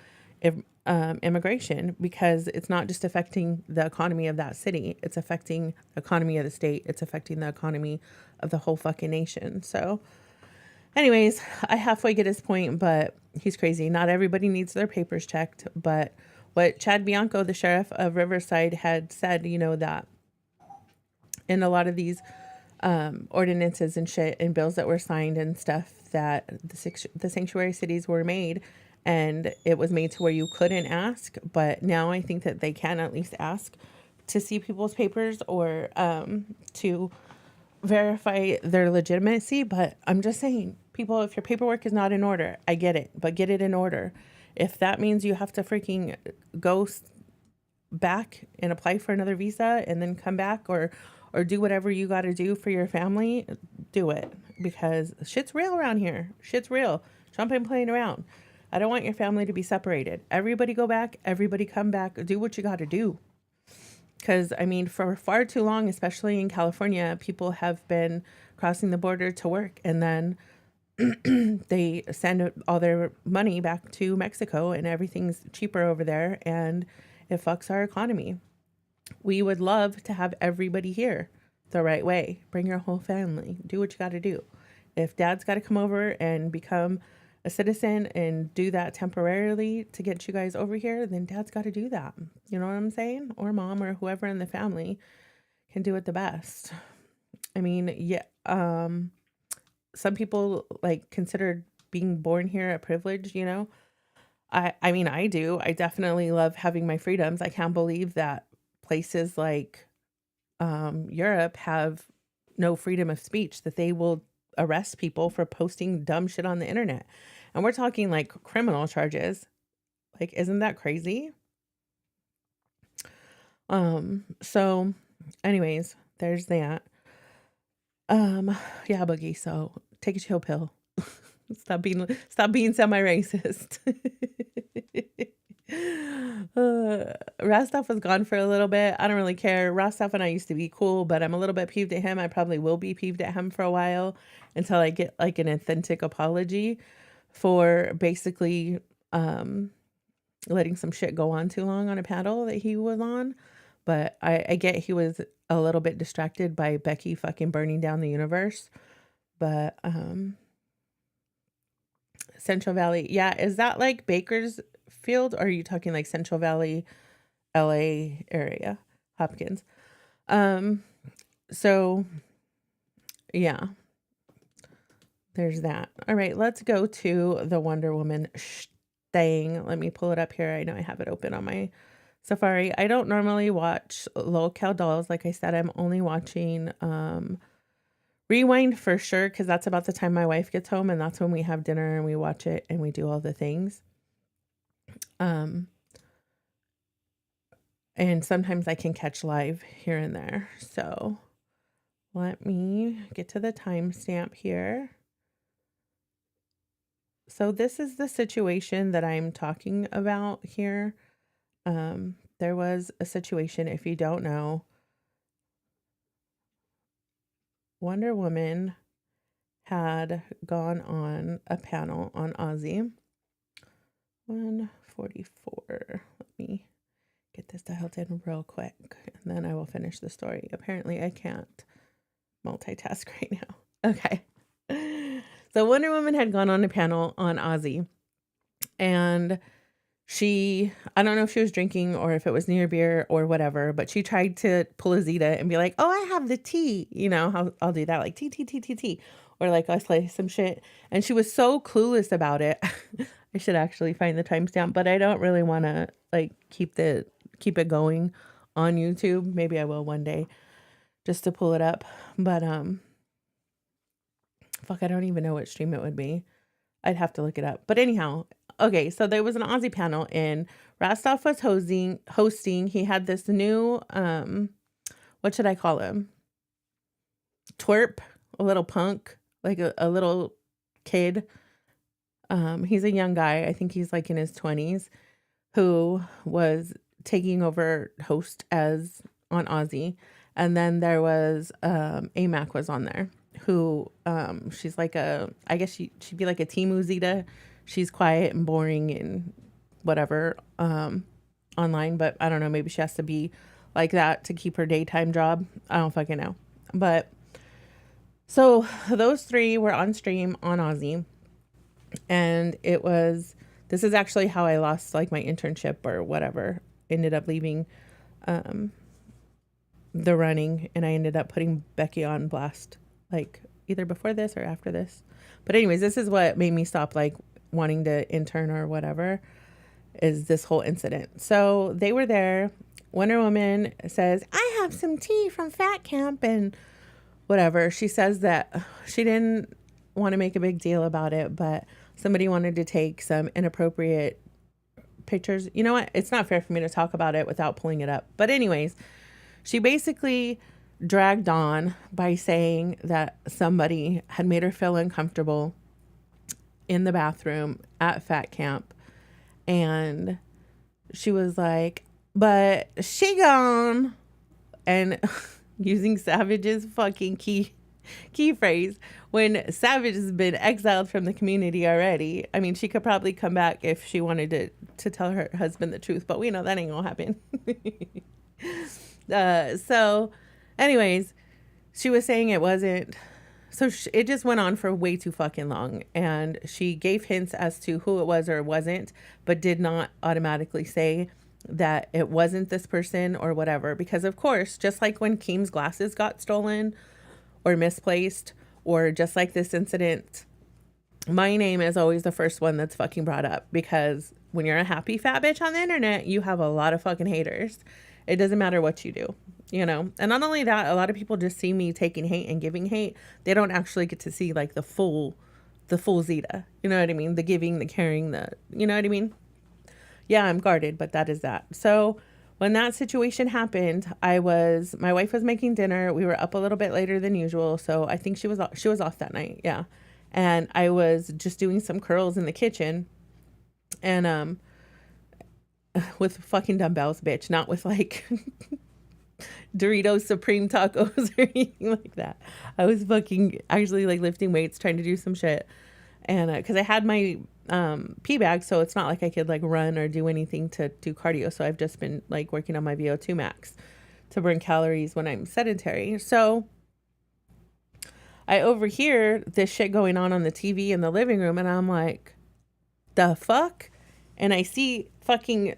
immigration, because it's not just affecting the economy of that city. It's affecting the economy of the state. It's affecting the economy of the whole fucking nation. So anyways, I halfway get his point, but he's crazy. Not everybody needs their papers checked. But what Chad Bianco, the sheriff of Riverside, had said, you know, that in a lot of these ordinances and shit and bills that were signed and stuff, that the sanctuary cities were made, and it was made to where you couldn't ask. But now I think that they can at least ask to see people's papers or to verify their legitimacy. But I'm just saying, people, if your paperwork is not in order, I get it, but get it in order. If that means you have to freaking go back and apply for another visa and then come back or do whatever you got to do for your family, do it, because shit's real around here. Shit's real. Trump ain't playing around. I don't want your family to be separated. Everybody go back. Everybody come back. Do what you got to do. Because, I mean, for far too long, especially in California, people have been crossing the border to work, and then they send all their money back to Mexico, and everything's cheaper over there, and it fucks our economy. We would love to have everybody here the right way. Bring your whole family. Do what you got to do. If dad's got to come over and become a citizen and do that temporarily to get you guys over here, then dad's got to do that. You know what I'm saying? Or mom or whoever in the family can do it the best. I mean, yeah, some people like consider being born here a privilege, you know? I mean, I do. I definitely love having my freedoms. I can't believe that places like Europe have no freedom of speech, that they will arrest people for posting dumb shit on the internet. And we're talking like criminal charges. Like, isn't that crazy? So anyways, there's that. Yeah, Boogie. So take a chill pill. Stop being semi-racist. Rostov was gone for a little bit. I don't really care. Rostov and I used to be cool, but I'm a little bit peeved at him. I probably will be peeved at him for a while until I get like an authentic apology for basically letting some shit go on too long on a panel that he was on. But I get he was a little bit distracted by Becky fucking burning down the universe. But Central Valley, yeah, is that like Bakersfield, or are you talking like Central Valley, LA area, Hopkins? So yeah, there's that. All right, let's go to the Wonder Woman thing. Let me pull it up here. I know I have it open on my Safari. I don't normally watch Lolcow dolls. Like I said, I'm only watching Rewind for sure, because that's about the time my wife gets home, and that's when we have dinner and we watch it and we do all the things. And sometimes I can catch live here and there. So let me get to the timestamp here. So this is the situation that I'm talking about here. There was a situation, if you don't know, Wonder Woman had gone on a panel on Aussie. 144. Let me get this dialed in real quick, and then I will finish the story. Apparently, I can't multitask right now. Okay. So Wonder Woman had gone on a panel on Aussie, and I don't know if she was drinking or if it was near beer or whatever, but she tried to pull a Zita and be like, oh, I have the tea. You know how I'll do that, like tea. Or like I'll say some shit. And she was so clueless about it. I should actually find the timestamp, but I don't really want to like keep it going on YouTube. Maybe I will one day just to pull it up. But fuck, I don't even know what stream it would be. I'd have to look it up. But anyhow, okay, so there was an Aussie panel and Rostov was hosting. He had this new, what should I call him? Twerp, a little punk, like a little kid. He's a young guy. I think he's like in his 20s, who was taking over host as on Aussie. And then there was, AMAC was on there, who, she's like I guess she'd be like a Timu Zita. She's quiet and boring and whatever, online, but I don't know, maybe she has to be like that to keep her daytime job. I don't fucking know. But so those three were on stream on Aussie, and this is actually how I lost like my internship or whatever. Ended up leaving the running, and I ended up putting Becky on blast, like either before this or after this. But anyways, this is what made me stop like wanting to intern or whatever, is this whole incident. So they were there. Wonder Woman says, I have some tea from Fat Camp and whatever. She says that she didn't want to make a big deal about it, but somebody wanted to take some inappropriate pictures. You know what? It's not fair for me to talk about it without pulling it up. But anyways, she basically dragged on by saying that somebody had made her feel uncomfortable in the bathroom at Fat Camp. And she was like, but she gone. And using Savage's fucking key phrase, when Savage has been exiled from the community already. I mean, she could probably come back if she wanted to tell her husband the truth, but we know that ain't gonna happen. So anyways, she was saying it wasn't so it just went on for way too fucking long. And she gave hints as to who it was or wasn't, but did not automatically say that it wasn't this person or whatever. Because, of course, just like when Keem's glasses got stolen or misplaced, or just like this incident, my name is always the first one that's fucking brought up. Because when you're a happy fat bitch on the internet, you have a lot of fucking haters. It doesn't matter what you do, you know? And not only that, a lot of people just see me taking hate and giving hate. They don't actually get to see like the full Zita. You know what I mean? The giving, the caring, you know what I mean? Yeah, I'm guarded, but that is that. So when that situation happened, my wife was making dinner. We were up a little bit later than usual. So I think she was off that night. Yeah. And I was just doing some curls in the kitchen, and, with fucking dumbbells, bitch, not with like Doritos Supreme tacos or anything like that. I was fucking actually like lifting weights, trying to do some shit. And because I had my pee bag, so it's not like I could like run or do anything to do cardio. So I've just been like working on my VO2 max to burn calories when I'm sedentary. So I overhear this shit going on the TV in the living room, and I'm like, the fuck? And I see fucking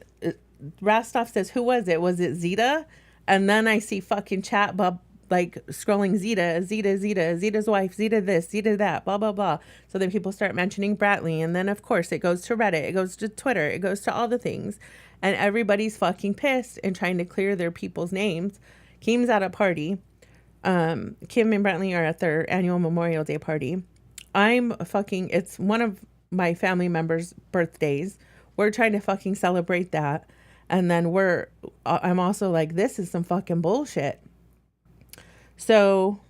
Rastov says, who was it? Was it Zita? And then I see fucking chat Bob like scrolling Zita's wife, Zita this, Zita that, blah, blah, blah. So then people start mentioning Bratley. And then, of course, it goes to Reddit. It goes to Twitter. It goes to all the things. And everybody's fucking pissed and trying to clear their people's names. Keem's at a party. Kim and Brantley are at their annual Memorial Day party. It's one of my family members' birthdays. We're trying to fucking celebrate that. And then I'm also like, this is some fucking bullshit. So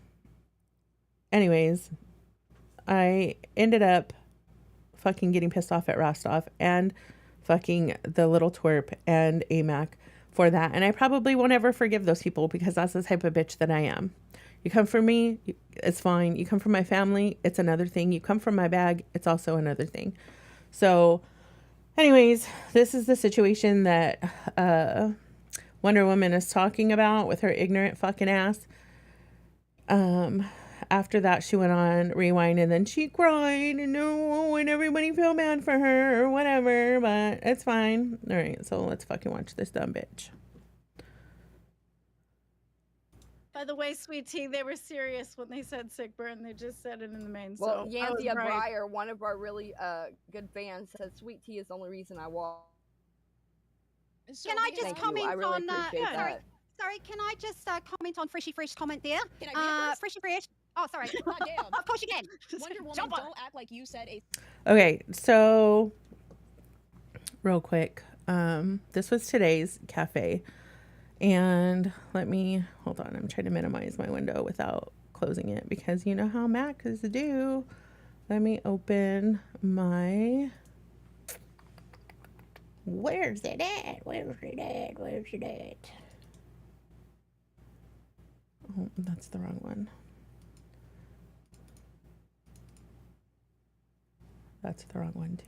anyways, I ended up fucking getting pissed off at Rostov and fucking the little twerp and AMAC for that. And I probably won't ever forgive those people, because that's the type of bitch that I am. You come for me, it's fine. You come for my family, it's another thing. You come for my bag, it's also another thing. So anyways, this is the situation that Wonder Woman is talking about with her ignorant fucking ass. After that, she went on Rewind, and then she cried, and everybody felt bad for her or whatever, but it's fine. All right, so let's fucking watch this dumb bitch. By the way, Sweet Tea, they were serious when they said sick burn. They just said it in the main. Well, so Yanthia Breyer, one of our really good fans, said Sweet Tea is the only reason I walk. Can I just comment on that? Sorry, can I just comment on Freshy Fresh comment there? Can I Freshy Fresh. Oh, sorry. Of course you can. Wonder Woman, don't act like you said a... Okay, so real quick, this was today's cafe, and hold on, I'm trying to minimize my window without closing it, because you know how Macs do. Let me open my... Where's it at? Oh, that's the wrong one. That's the wrong one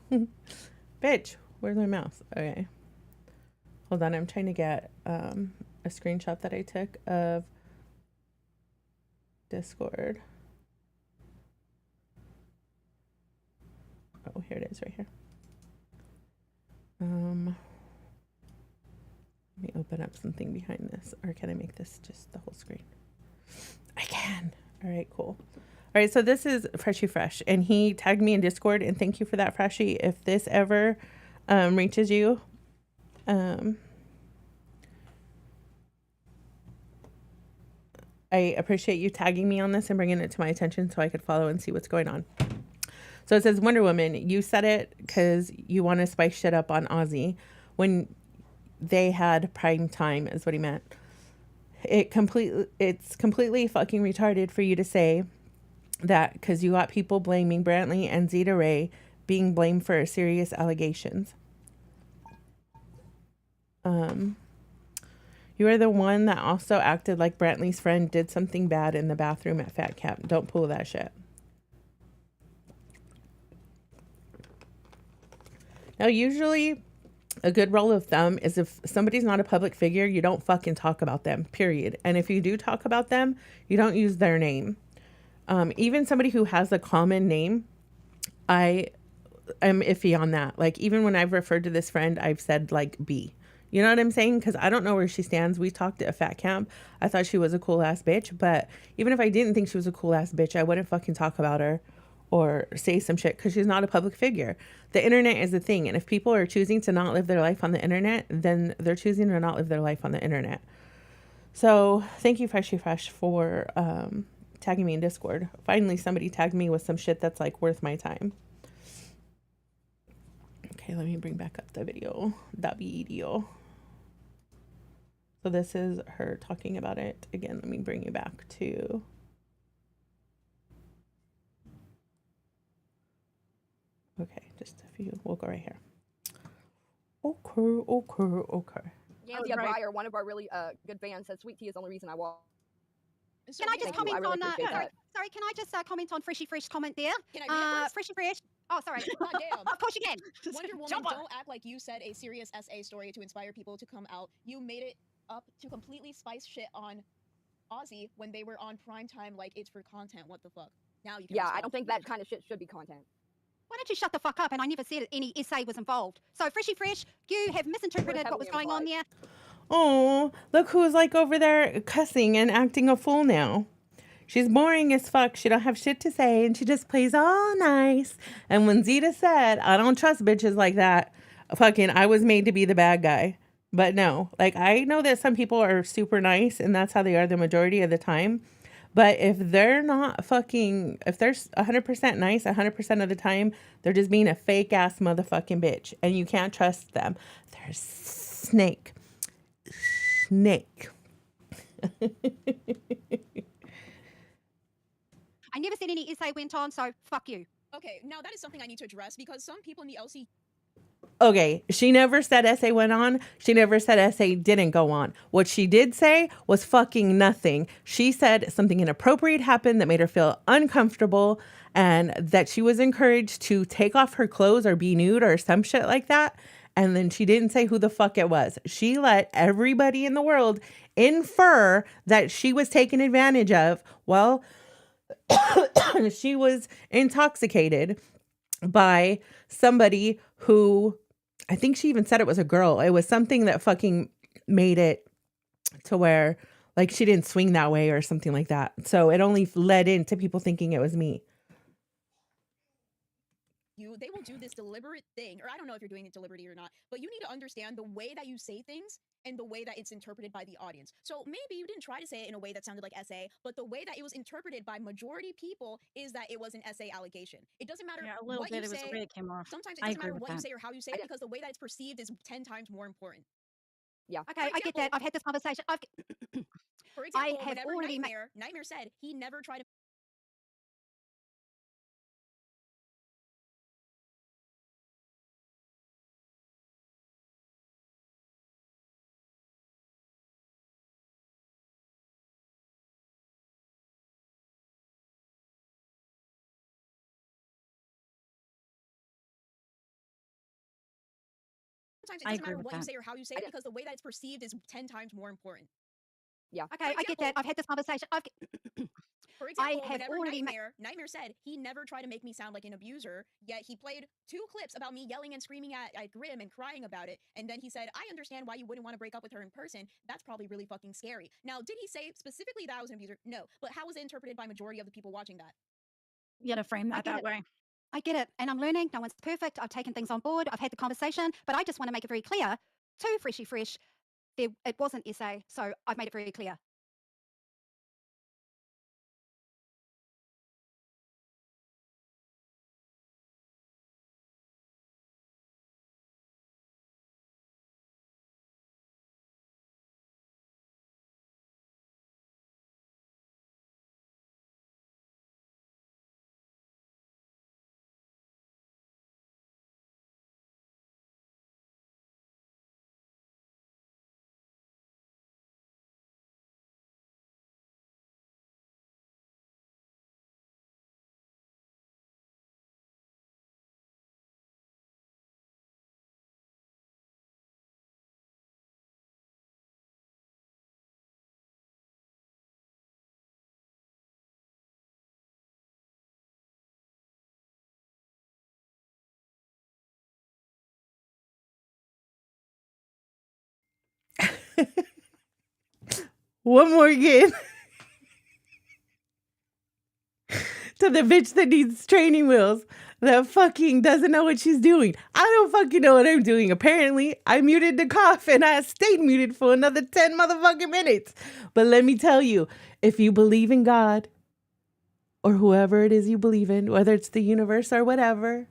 too. Bitch, where's my mouse? Okay. Hold on, I'm trying to get a screenshot that I took of Discord. Oh, here it is right here. Let me open up something behind this, or can I make this just the whole screen? I can. All right, cool. All right, so this is Freshy Fresh, and he tagged me in Discord, and thank you for that, Freshy. If this ever reaches you, I appreciate you tagging me on this and bringing it to my attention so I could follow and see what's going on. So it says, Wonder Woman, you said it because you want to spice shit up on Aussie when they had prime time, is what he meant. It's completely fucking retarded for you to say that because you got people blaming Brantley and Zita Rae being blamed for serious allegations. You are the one that also acted like Brantley's friend did something bad in the bathroom at Fat Cap. Don't pull that shit. Now, usually a good rule of thumb is if somebody's not a public figure, you don't fucking talk about them, period. And if you do talk about them, you don't use their name. Even somebody who has a common name, I am iffy on that. Like, even when I've referred to this friend, I've said like B. You know what I'm saying? Because I don't know where she stands. We talked at Fat Camp. I thought she was a cool ass bitch, but even if I didn't think she was a cool ass bitch, I wouldn't fucking talk about her or say some shit because she's not a public figure. The internet is a thing, and if people are choosing to not live their life on the internet, then they're choosing to not live their life on the internet. So thank you, Freshy Fresh, for tagging me in Discord. Finally, somebody tagged me with some shit that's like worth my time. Okay, let me bring back up the video. That video. So this is her talking about it. Again, let me bring you back to... Okay, just a few. We'll go right here. Okay. Yancy Breyer, one of our really good fans, said Sweet Tea is the only reason I walk. Can I just comment on that? Sorry, can I just comment on Freshy Fresh comment there? Can I read it Freshy Fresh. Oh, sorry. God damn. Of course you can. Wonder Woman, don't act like you said a serious SA story to inspire people to come out. You made it up to completely spice shit on Aussie when they were on prime time like it's for content. What the fuck? Now you can Yeah, I don't think that kind of shit should be content. Why don't you shut the fuck up? And I never said any essay was involved. So Freshy Fresh, you have misinterpreted what was going on there. Oh, look who's like over there cussing and acting a fool now. She's boring as fuck. She don't have shit to say, and she just plays all nice. And when Zita said, I don't trust bitches like that, fucking, I was made to be the bad guy. But no, like, I know that some people are super nice, and that's how they are the majority of the time. But if they're not fucking, if they're 100% nice 100% of the time, they're just being a fake ass motherfucking bitch. And you can't trust them. They're snake. I never said any essay went on, so fuck you. Okay, now that is something I need to address because some people in the LC... Okay, she never said essay went on. She never said essay didn't go on. What she did say was fucking nothing. She said something inappropriate happened that made her feel uncomfortable and that she was encouraged to take off her clothes or be nude or some shit like that. And then she didn't say who the fuck it was. She let everybody in the world infer that she was taken advantage of. Well, she was intoxicated by somebody who, I think she even said it was a girl. It was something that fucking made it to where like she didn't swing that way or something like that. So it only led into people thinking it was me. They will do this deliberate thing, or I don't know if you're doing it deliberately or not, but you need to understand the way that you say things and the way that it's interpreted by the audience. So maybe you didn't try to say it in a way that sounded like essay, but the way that it was interpreted by majority people is that it was an essay allegation. It doesn't matter what you say. Sometimes it doesn't matter what you say or how you say it because the way that it's perceived is 10 times more important. Yeah. Okay, I get that. I've had this conversation. For example, whenever Nightmare said he never tried to Sometimes it doesn't matter what you say or how you say it because the way that it's perceived is 10 times more important. Yeah. Okay, I get that. I've had this conversation. For example, whenever Nightmare said he never tried to make me sound like an abuser, yet he played 2 clips about me yelling and screaming at Grim and crying about it, and then he said, I understand why you wouldn't want to break up with her in person. That's probably really fucking scary. Now, did he say specifically that I was an abuser? No. But how was it interpreted by majority of the people watching that? You gotta frame that way. I get it, and I'm learning. No one's perfect. I've taken things on board. I've had the conversation, but I just want to make it very clear to Freshy Fresh, it wasn't essay, so I've made it very clear. One more again. To the bitch that needs training wheels, that fucking doesn't know what she's doing. I don't fucking know what I'm doing. Apparently, I muted the cough and I stayed muted for another 10 motherfucking minutes. But let me tell you, if you believe in God or whoever it is you believe in, whether it's the universe or whatever,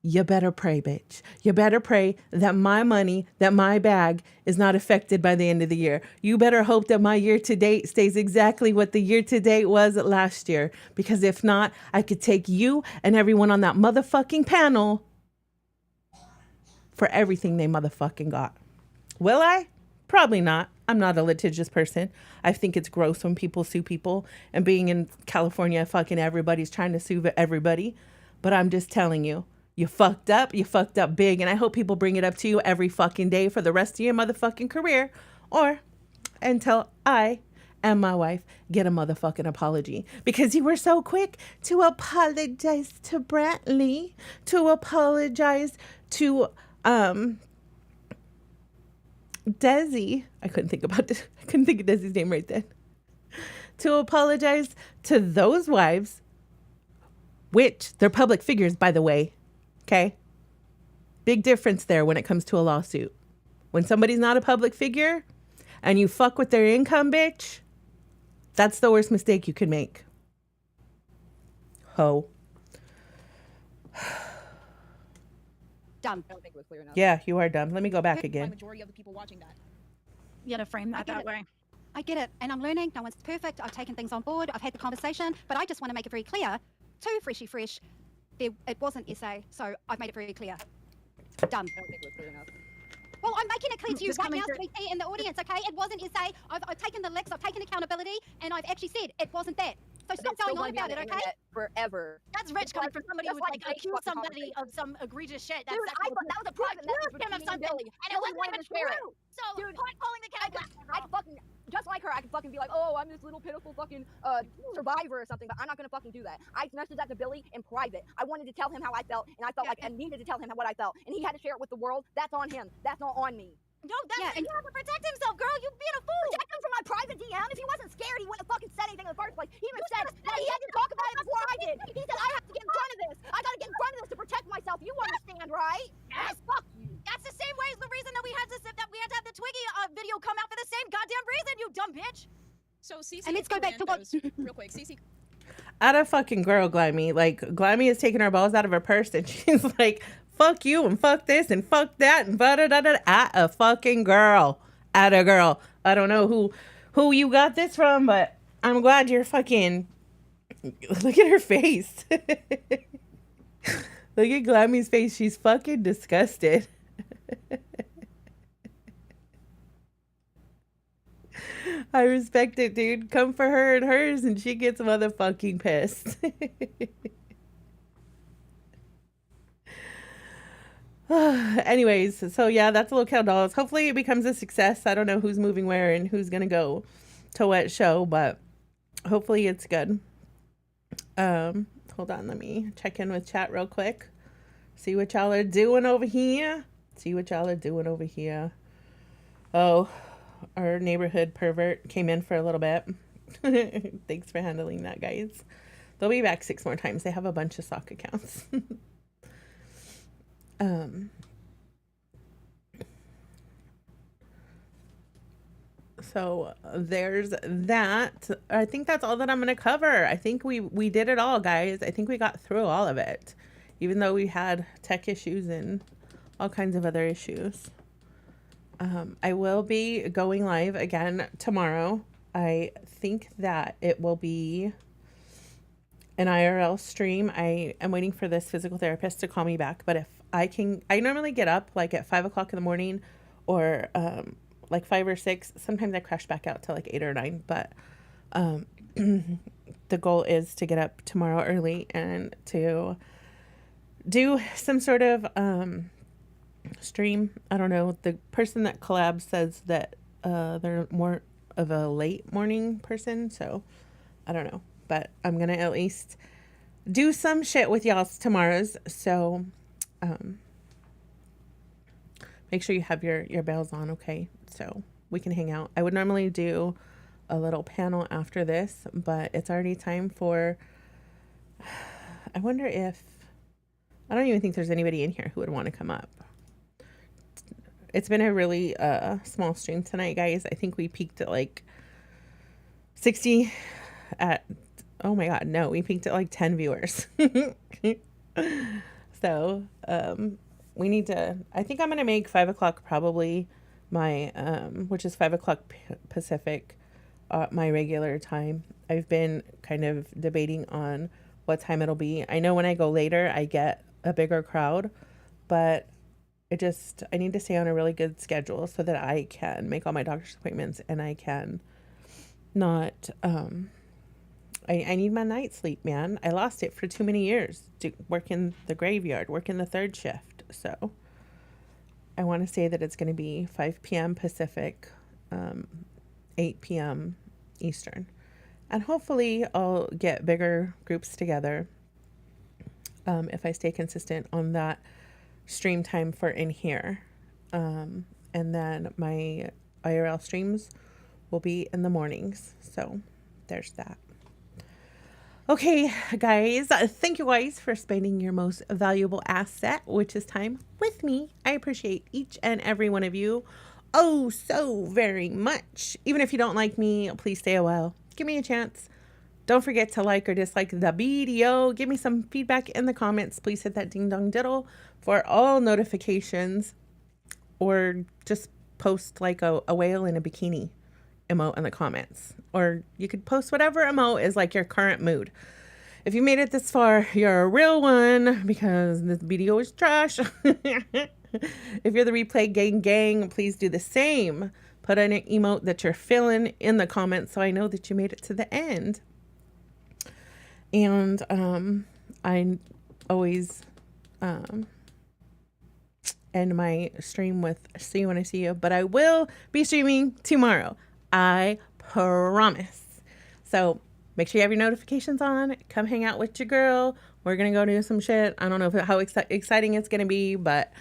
you better pray, bitch. You better pray that my money, that my bag is not affected by the end of the year. You better hope that my year to date stays exactly what the year to date was last year. Because if not, I could take you and everyone on that motherfucking panel for everything they motherfucking got. Will I? Probably not. I'm not a litigious person. I think it's gross when people sue people. And being in California, fucking everybody's trying to sue everybody. But I'm just telling you. You fucked up big, and I hope people bring it up to you every fucking day for the rest of your motherfucking career, or until I and my wife get a motherfucking apology. Because you were so quick to apologize to Brantley, to apologize to Desi. I couldn't think of Desi's name right then. To apologize to those wives, which they're public figures, by the way. Okay. Big difference there when it comes to a lawsuit. When somebody's not a public figure and you fuck with their income, bitch, that's the worst mistake you could make. Ho. Dumb. I don't think it was clear enough. Yeah, you are dumb. Let me go back By again. majority of the people watching that. You gotta frame that way. I get it, and I'm learning. No one's perfect. I've taken things on board. I've had the conversation, but I just want to make it very clear to Freshy Fresh, it wasn't SA, so I've made it very clear. Done. I don't think it was clear enough. Well, I'm making it clear to you Just right coming now, through. sweetie, in the audience, okay? It wasn't SA. I've taken the licks, I've taken accountability, and I've actually said it wasn't that. So But stop it's still going on gonna be about it, the okay? internet forever. That's rich coming from somebody who Just like like accused fucking somebody of some egregious shit. Dude, that was a private message accused him of between me and something, Billy. and it wasn't wanted even to share it. true. So Dude, calling the cat black, I could fucking, just like her, I could fucking be like, oh, I'm this little pitiful fucking survivor or something, but I'm not gonna fucking do that. I messaged that to Billy in private. I wanted to tell him how I felt, and I felt like I needed to tell him what I felt, and he had to share it with the world. That's on him. That's not on me. No, that's Yeah, he and- has to protect himself, girl. You being a fool. Protect him from my private DM. If he wasn't scared, he wouldn't have fucking said anything in the first place. He even said that he had to talk about it before I did. He said, I have to get in front of this. I gotta get in front of this to protect myself. You understand, right? Yes. Fuck you. That's the same way the reason that we had to have the Twiggy video come out for the same goddamn reason. You dumb bitch. So CC And let's go back to what- real quick. CC At a fucking girl, Glammy. Like, Glammy is taking her balls out of her purse and she's like, fuck you and fuck this and fuck that and da-da-da-da. At a fucking girl. At a girl. I don't know who you got this from, but I'm glad you're fucking... Look at her face. Look at Glammy's face. She's fucking disgusted. I respect it, dude. Come for her and hers, and she gets motherfucking pissed. Anyways, so yeah, that's Lolcow Dolls. Hopefully it becomes a success. I don't know who's moving where and who's gonna go to what show, but hopefully it's good. Hold on, let me check in with chat real quick. See what y'all are doing over here. Oh, our neighborhood pervert came in for a little bit. Thanks for handling that, guys. They'll be back 6 more times. They have a bunch of sock accounts. So there's that. I think that's all that I'm going to cover. I think we did it all, guys. I think we got through all of it, even though we had tech issues and all kinds of other issues. I will be going live again tomorrow. I think that it will be an IRL stream. I am waiting for this physical therapist to call me back, but if I normally get up like at 5 o'clock in the morning or like 5 or 6. Sometimes I crash back out to like 8 or 9, but the goal is to get up tomorrow early and to do some sort of stream. I don't know. The person that collabs says that they're more of a late morning person, so I don't know. But I'm gonna at least do some shit with y'all's tomorrows. So make make sure you have your bells on, okay? So we can hang out. I would normally do a little panel after this, but it's already time for, I wonder if, I don't even think there's anybody in here who would want to come up. It's been a really small stream tonight, guys. I think we peaked at like 60 at, oh my God, no, we peaked at like 10 viewers. So, we need to, I think I'm going to make 5 o'clock probably my, which is 5 o'clock Pacific, my regular time. I've been kind of debating on what time it'll be. I know when I go later, I get a bigger crowd, but I need to stay on a really good schedule so that I can make all my doctor's appointments and I can not, I need my night sleep, man. I lost it for too many years to work in the graveyard, work in the third shift. So I want to say that it's going to be 5 p.m. Pacific, 8 p.m. Eastern. And hopefully I'll get bigger groups together if I stay consistent on that stream time for in here. And then my IRL streams will be in the mornings. So there's that. Okay, guys, thank you guys for spending your most valuable asset, which is time with me. I appreciate each and every one of you oh so very much. Even if you don't like me, please stay a while. Give me a chance. Don't forget to like or dislike the video. Give me some feedback in the comments. Please hit that ding dong diddle for all notifications, or just post like a whale in a bikini emote in the comments, or you could post whatever emote is like your current mood. If you made it this far, you're a real one, because this video is trash. If you're the replay gang, please do the same. Put an emote that you're feeling in the comments so I know that you made it to the end. And I always end my stream with see you when I see you, but I will be streaming tomorrow, I promise. So make sure you have your notifications on. Come hang out with your girl. We're gonna go do some shit. I don't know how exciting it's gonna be, but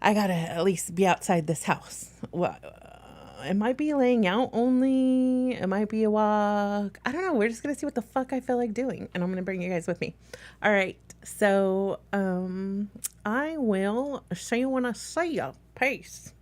I gotta at least be outside this house. Well, it might be laying out only. It might be a walk. I don't know. We're just gonna see what the fuck I feel like doing, and I'm gonna bring you guys with me. All right. So I will see you when I see you. Peace.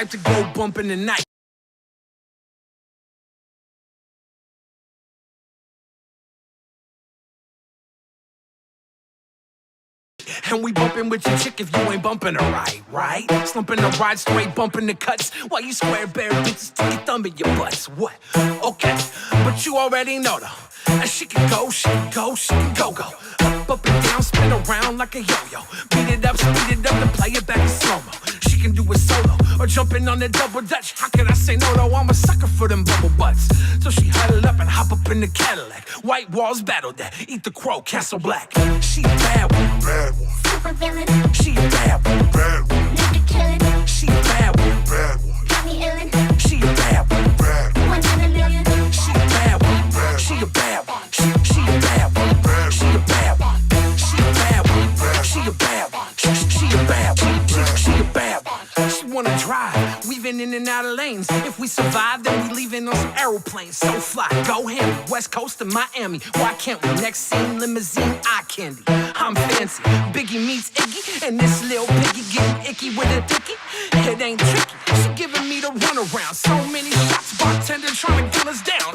type to go bumping the night. And we bumpin' with your chick if you ain't bumpin' her right? Slumpin' the ride straight, bumpin' the cuts while you square bare bitches stick your thumb in your butts. What? Okay, but you already know though. And she can go, she can go, she can go. Up and down, spin around like a yo-yo. Beat it up, speed it up, and play it back in slow-mo. She can do it solo or jumping on the double dutch. How can I say no though? I'm a sucker for them bubble butts. So she huddle up and hop up in the Cadillac. White walls battle that, eat the crow, Castle Black. She a bad one, bad one. Super villain, She a bad one, bad one. nigga killing, She a bad one, bad one. got me illin', She a bad one, bad one. 1 in a million. She a bad one, bad one. She a bad one. She a bad one, bad one. She a bad one. She a bad one, bad one. She a bad one. She a bad one. She a bad one. She wanna drive, weaving in and out of lanes. If we survive, then we leaving on some aeroplanes. So fly, go ham, West Coast to Miami. Why can't we? Next scene, limousine, eye candy. I'm fancy, Biggie meets Iggy, and this little piggy getting icky with a dicky. It ain't tricky, she giving me the runaround. So many shots, bartender trying to kill us down.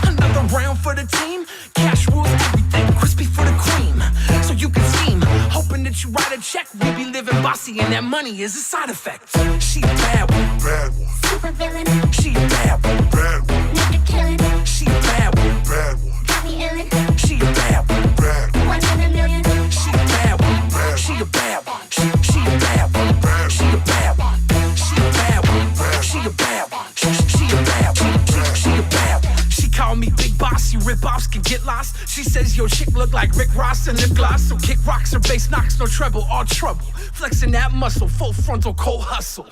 Another round for the team, cash rules everything, crispy for the cream. So you can scheme, hoping that you write a check. We be living bossy and that money is a side effect. She a bad one, bad one. Super villain, She a bad one, bad one. nigga killing, She a bad one, bad one. got me illin', She a bad one, bad one. 1 in a million. She a bad one, bad one. She a bad one. She a bad one, bad one. She a bad one. She a bad one, bad one. She a bad one. She a bad one. She a bad one. She call me Big Boss, you rip-offs can get lost. She says your chick look like Rick Ross and lip gloss. So kick rocks or bass knocks, no treble, all trouble. Flexing that muscle, full frontal, cold hustle.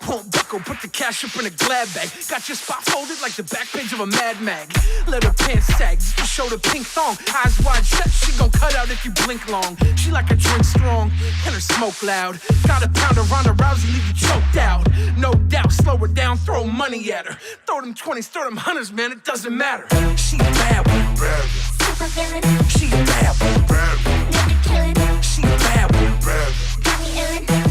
Won't buckle, put the cash up in a glad bag. Got your spot folded like the back page of a Mad Mag. Let her pants sag, just to show the pink thong. Eyes wide shut, she gon' cut out if you blink long. She like a drink strong, and her smoke loud. Got a pound of Ronda Rousey, leave you choked out. No doubt, slow her down, throw money at her. Throw them 20s, throw them 100s, man, it doesn't matter. She a bad one, bad one. Super villain, She a bad one, bad one. nigga killing, She a bad one, bad one. got me illin',